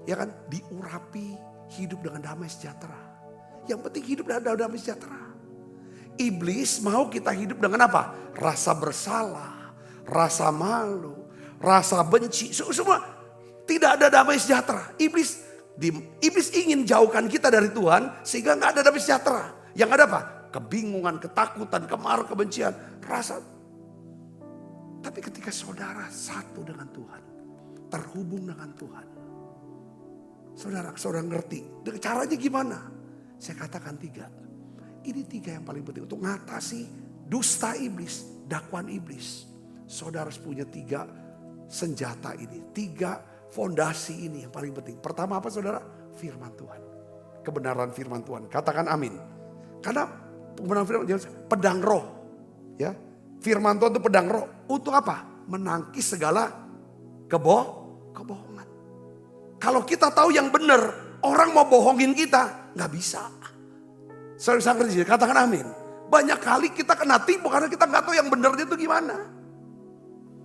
ya kan, diurapi hidup dengan damai sejahtera. Yang penting hidup dengan damai sejahtera. Iblis mau kita hidup dengan apa? Rasa bersalah, rasa malu, rasa benci, semua tidak ada damai sejahtera. Iblis ingin jauhkan kita dari Tuhan sehingga nggak ada damai sejahtera. Yang ada apa? Kebingungan, ketakutan, kemarahan, kebencian, rasa. Tapi ketika saudara satu dengan Tuhan, terhubung dengan Tuhan, saudara ngerti. Caranya gimana? Saya katakan 3. Ini 3 yang paling penting untuk mengatasi dusta iblis, dakwaan iblis. Saudara harus punya 3 senjata ini, 3 fondasi ini yang paling penting. Pertama apa saudara? Firman Tuhan. Kebenaran firman Tuhan. Katakan amin. Karena kebenaran firman Tuhan, pedang roh. Ya, firman Tuhan itu pedang roh. Untuk apa? Menangkis segala kebohongan. Kalau kita tahu yang benar, orang mau bohongin kita, nggak bisa. Saudara ngerti? Katakan amin. Banyak kali kita kena tipu karena kita nggak tahu yang benarnya itu gimana.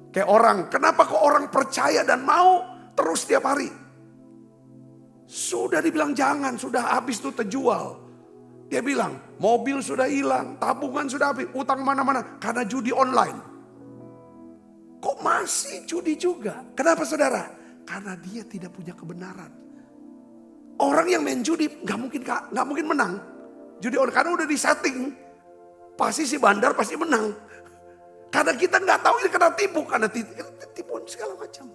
Kayak orang, kenapa kok orang percaya dan mau terus setiap hari? Sudah dibilang jangan, sudah habis itu terjual. Dia bilang mobil sudah hilang, tabungan sudah habis, utang mana-mana karena judi online. Kok masih judi juga? Kenapa saudara? Karena dia tidak punya kebenaran. Orang yang main judi nggak mungkin menang. Judi online karena udah disetting, pasti si bandar pasti menang. Karena kita nggak tahu ini kena tipu, karena tipuan segala macam.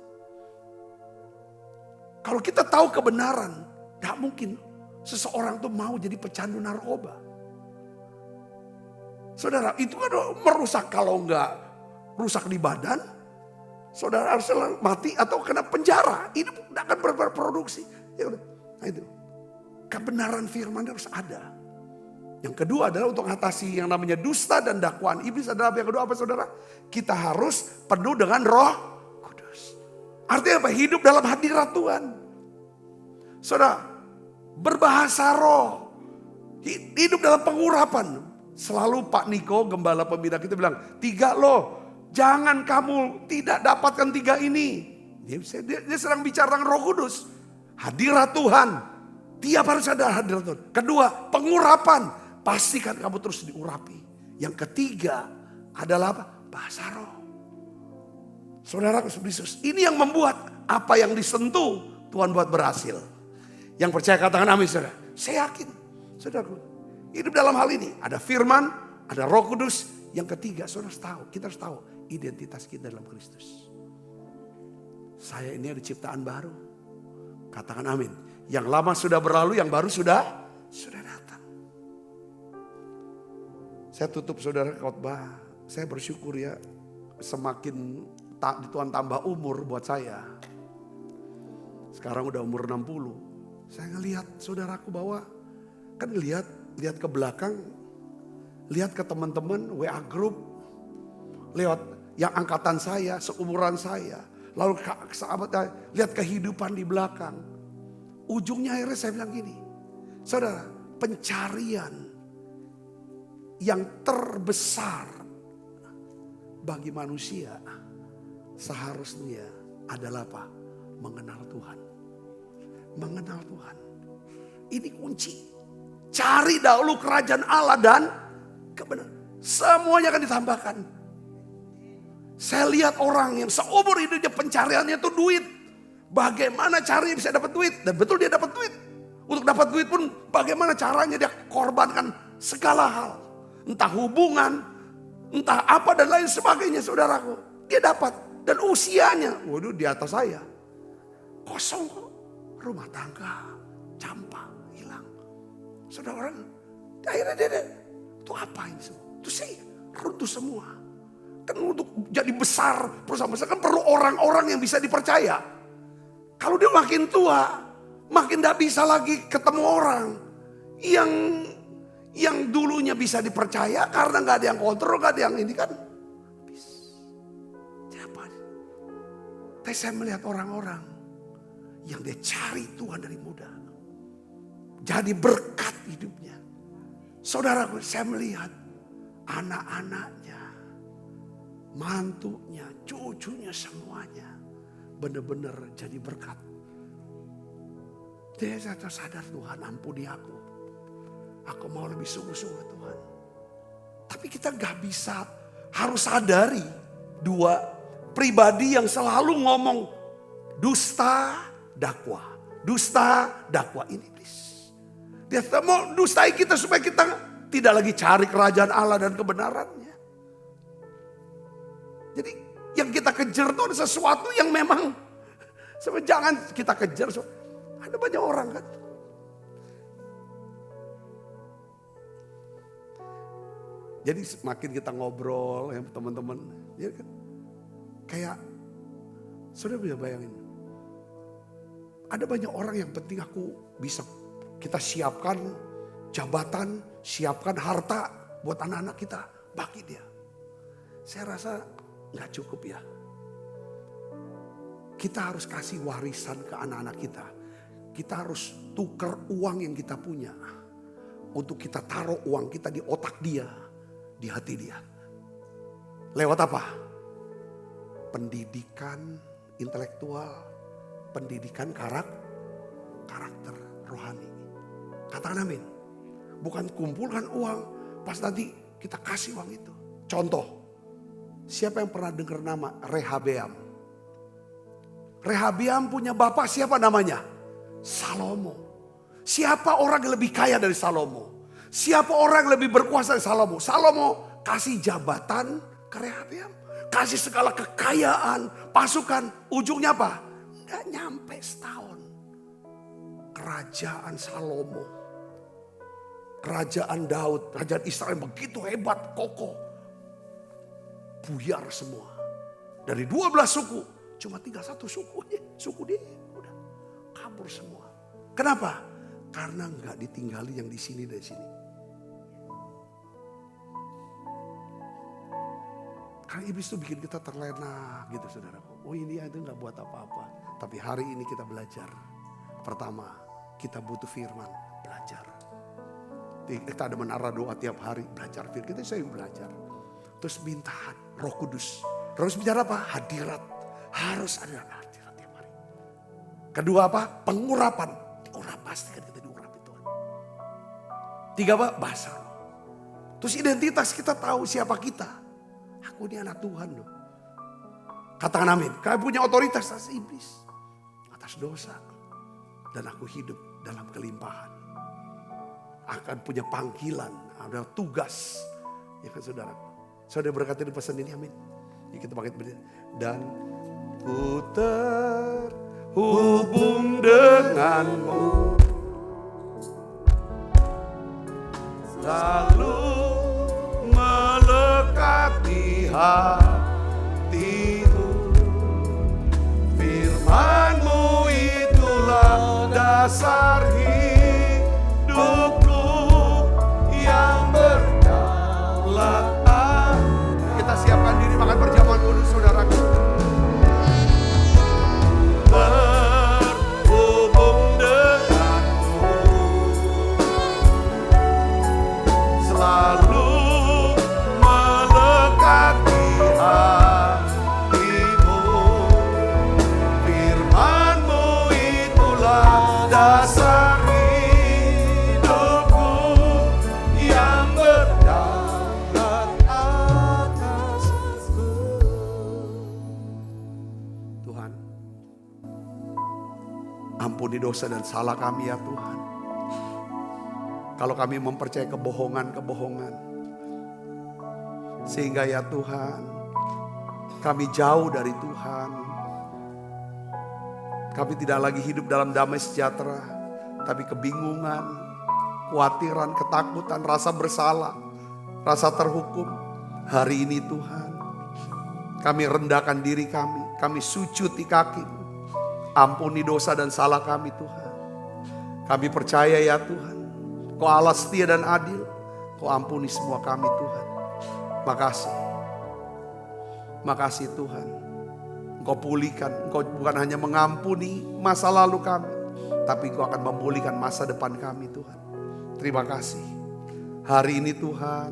Kalau kita tahu kebenaran, gak mungkin seseorang tuh mau jadi pecandu narkoba. Saudara, itu kan merusak, kalau nggak rusak di badan, saudara harus mati atau kena penjara. Hidup tidak akan berproduksi. Ya udah, nah itu. Kebenaran firman harus ada. Yang kedua adalah untuk mengatasi yang namanya dusta dan dakwaan iblis adalah yang kedua apa saudara? Kita harus penuh dengan Roh Kudus. Artinya apa? Hidup dalam hadirat Tuhan. Saudara, berbahasa roh. Hidup dalam pengurapan. Selalu Pak Niko, gembala pembina kita bilang, 3 loh. Jangan kamu tidak dapatkan 3 ini. Dia sedang bicara tentang Roh Kudus. Hadirat Tuhan. Tiap harus ada hadirat Tuhan. Kedua, pengurapan. Pastikan kamu terus diurapi. Yang ketiga adalah apa? Bahasa roh. Saudara Yesus, ini yang membuat apa yang disentuh Tuhan buat berhasil. Yang percaya katakan amin saudara. Saya yakin saudara, hidup dalam hal ini ada firman, ada Roh Kudus. Yang ketiga saudara harus tahu, kita harus tahu identitas kita dalam Kristus. Saya ini ada ciptaan baru. Katakan amin. Yang lama sudah berlalu, yang baru sudah datang. Saya tutup saudara khotbah. Saya bersyukur ya, semakin Tuhan tambah umur buat saya. Sekarang udah umur 60. Saya ngelihat saudaraku bahwa, kan lihat ke belakang, lihat ke teman-teman WA group, lewat yang angkatan saya, seumuran saya. Lalu sahabat, lihat kehidupan di belakang. Ujungnya akhirnya saya bilang gini, saudara, pencarian yang terbesar bagi manusia seharusnya adalah apa? Mengenal Tuhan. Mengenal Tuhan. Ini kunci. Cari dahulu kerajaan Allah dan kebenaran. Semuanya akan ditambahkan. Saya lihat orang yang seumur hidupnya pencariannya itu duit. Bagaimana caranya bisa dapat duit? Dan betul dia dapat duit. Untuk dapat duit pun bagaimana caranya dia korbankan segala hal. Entah hubungan, entah apa dan lain sebagainya saudaraku. Dia dapat. Dan usianya, waduh di atas saya. Kosong kok. Rumah tangga, campak, hilang. Saudara orang, akhirnya dia, itu apa ini semua? Itu sih runtuh semua. Kan untuk jadi besar, perusahaan besar kan perlu orang-orang yang bisa dipercaya. Kalau dia makin tua, makin gak bisa lagi ketemu orang yang dulunya bisa dipercaya karena gak ada yang kontrol, gak ada yang ini kan. Siapa? Tapi saya melihat orang-orang yang dia cari Tuhan dari muda. Jadi berkat hidupnya. Saudaraku, saya melihat anak-anaknya, mantunya, cucunya semuanya benar-benar jadi berkat. Dia sadar Tuhan ampuni aku. Aku mau lebih sungguh-sungguh Tuhan. Tapi kita gak bisa, harus sadari dua pribadi yang selalu ngomong dusta dakwah. Dusta dakwah ini iblis. Dia mau dustai kita supaya kita tidak lagi cari kerajaan Allah dan kebenarannya. Jadi yang kita kejar itu ada sesuatu yang memang jangan kita kejar. Ada banyak orang kan. Jadi semakin kita ngobrol ya teman-teman, ya kan, kayak sudah bisa bayangin. Ada banyak orang yang penting aku bisa kita siapkan jabatan, siapkan harta buat anak-anak kita, bagi dia. Saya rasa nggak cukup ya. Kita harus kasih warisan ke anak-anak kita. Kita harus tukar uang yang kita punya untuk kita taruh uang kita di otak dia, di hati dia. Lewat apa? Pendidikan intelektual, pendidikan karakter rohani. Katakan amin. Bukan kumpulkan uang, pas nanti kita kasih uang itu. Contoh, siapa yang pernah dengar nama Rehabeam? Rehabeam punya bapak siapa namanya? Salomo. Siapa orang yang lebih kaya dari Salomo? Siapa orang yang lebih berkuasa dari Salomo? Salomo kasih jabatan ke Rehabeam. Kasih segala kekayaan, pasukan. Ujungnya apa? Nggak nyampe setahun. Kerajaan Salomo, kerajaan Daud, kerajaan Israel begitu hebat, kokoh. Buyar semua. Dari 12 suku, cuma tinggal satu suku dia. Udah kabur semua. Kenapa? Karena nggak ditinggali yang di sini dari sini. Karena iblis itu bikin kita terlena gitu saudaraku. Oh ini itu nggak buat apa-apa. Tapi hari ini kita belajar. Pertama, kita butuh firman, belajar. Kita ada menara doa tiap hari, belajar firman. Kita sering belajar. Terus minta Roh Kudus. Terus bicara apa? Hadirat. Harus ada hadirat tiap hari. Kedua apa? Pengurapan. Diurap, pastikan kita diurapi Tuhan. Tiga apa? Bahasa. Terus identitas kita tahu siapa kita. Aku ini anak Tuhan loh. Katakan amin. Kau punya otoritas atas iblis. Atas dosa. Dan aku hidup dalam kelimpahan. Akan punya panggilan. Ada tugas. Ya kan saudara. Saudara berkati di pesan ini amin. Ya kita pakai berdiri. Dan ku terhubung denganmu. Selalu melekat di hatimu. Firman-Mu itulah dasar hidupku yang berdaulat. Kita siapkan diri makan perjamuan kudus saudaraku. Terhubung denganmu. Selalu melekat di hatimu. Ampuni dosa dan salah kami ya Tuhan. Kalau kami mempercayai kebohongan-kebohongan, sehingga ya Tuhan, kami jauh dari Tuhan. Kami tidak lagi hidup dalam damai sejahtera, tapi kebingungan, kekhawatiran, ketakutan, rasa bersalah, rasa terhukum. Hari ini Tuhan, kami rendahkan diri kami sujud di kaki-Mu. Ampuni dosa dan salah kami Tuhan. Kami percaya ya Tuhan, Kau Allah setia dan adil. Kau ampuni semua kami Tuhan. Makasih. Makasih Tuhan. Engkau pulihkan, Engkau bukan hanya mengampuni masa lalu kami, tapi Engkau akan memulihkan masa depan kami Tuhan. Terima kasih. Hari ini Tuhan,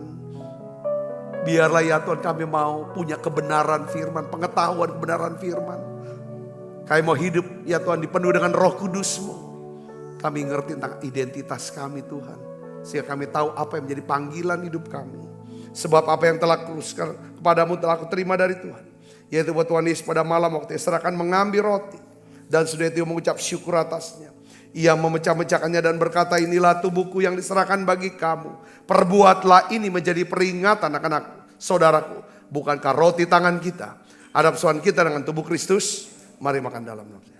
biarlah ya Tuhan kami mau punya kebenaran firman, pengetahuan kebenaran firman. Kami mau hidup ya Tuhan dipenuhi dengan Roh Kudus-Mu. Kami ngerti tentang identitas kami Tuhan. Sehingga kami tahu apa yang menjadi panggilan hidup kami. Sebab apa yang telah kepadamu telah aku terima dari Tuhan. Yaitu buat Tuhan Yesus pada malam waktu serahkan mengambil roti. Dan sudah itu mengucap syukur atasnya. Ia memecah-mecahkannya dan berkata, inilah tubuhku yang diserahkan bagi kamu. Perbuatlah ini menjadi peringatan anak-anak saudaraku. Bukankah roti tangan kita ada persoalan kita dengan tubuh Kristus? Mari makan dalam nama.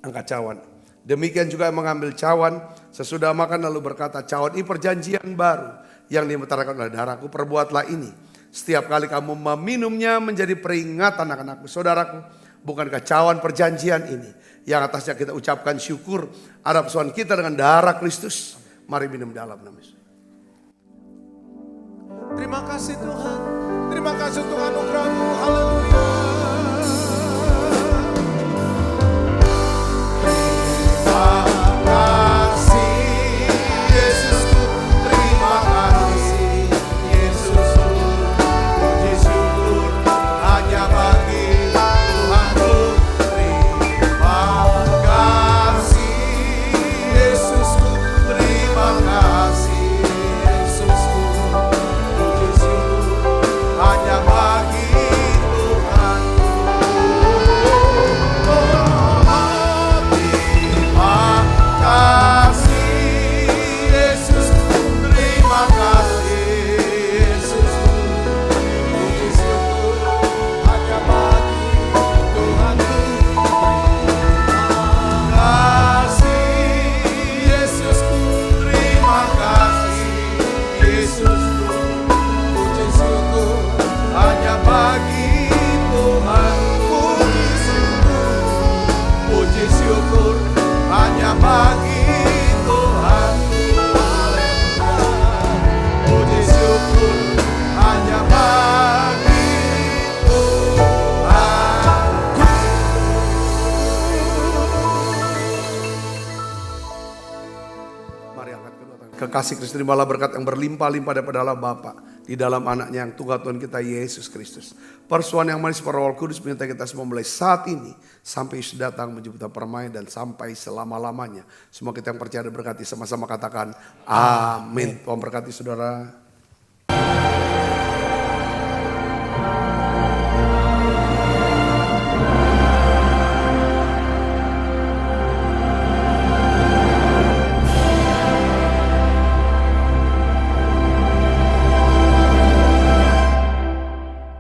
Angkat cawan. Demikian juga mengambil cawan sesudah makan lalu berkata, cawan ini perjanjian baru yang dimeteraikan oleh darahku. Perbuatlah ini setiap kali kamu meminumnya menjadi peringatan anak-anakku. Saudaraku, bukankah cawan perjanjian ini yang atasnya kita ucapkan syukur ada persoalan kita dengan darah Kristus? Mari minum dalam nama Yesus. Terima kasih Tuhan. Terima kasih Tuhan anugerah-Mu. Haleluya. Kasih Kristus terimalah berkat yang berlimpah-limpah daripada Allah Bapa di dalam anaknya yang Tuhan Tuhan kita Yesus Kristus. Persuan yang manis para Roh Kudus menyertai kita semua mulai saat ini sampai Yesus datang menjemput kita permai dan sampai selama-lamanya. Semua kita yang percaya dan berkati sama-sama katakan amin. Tuhan berkati saudara.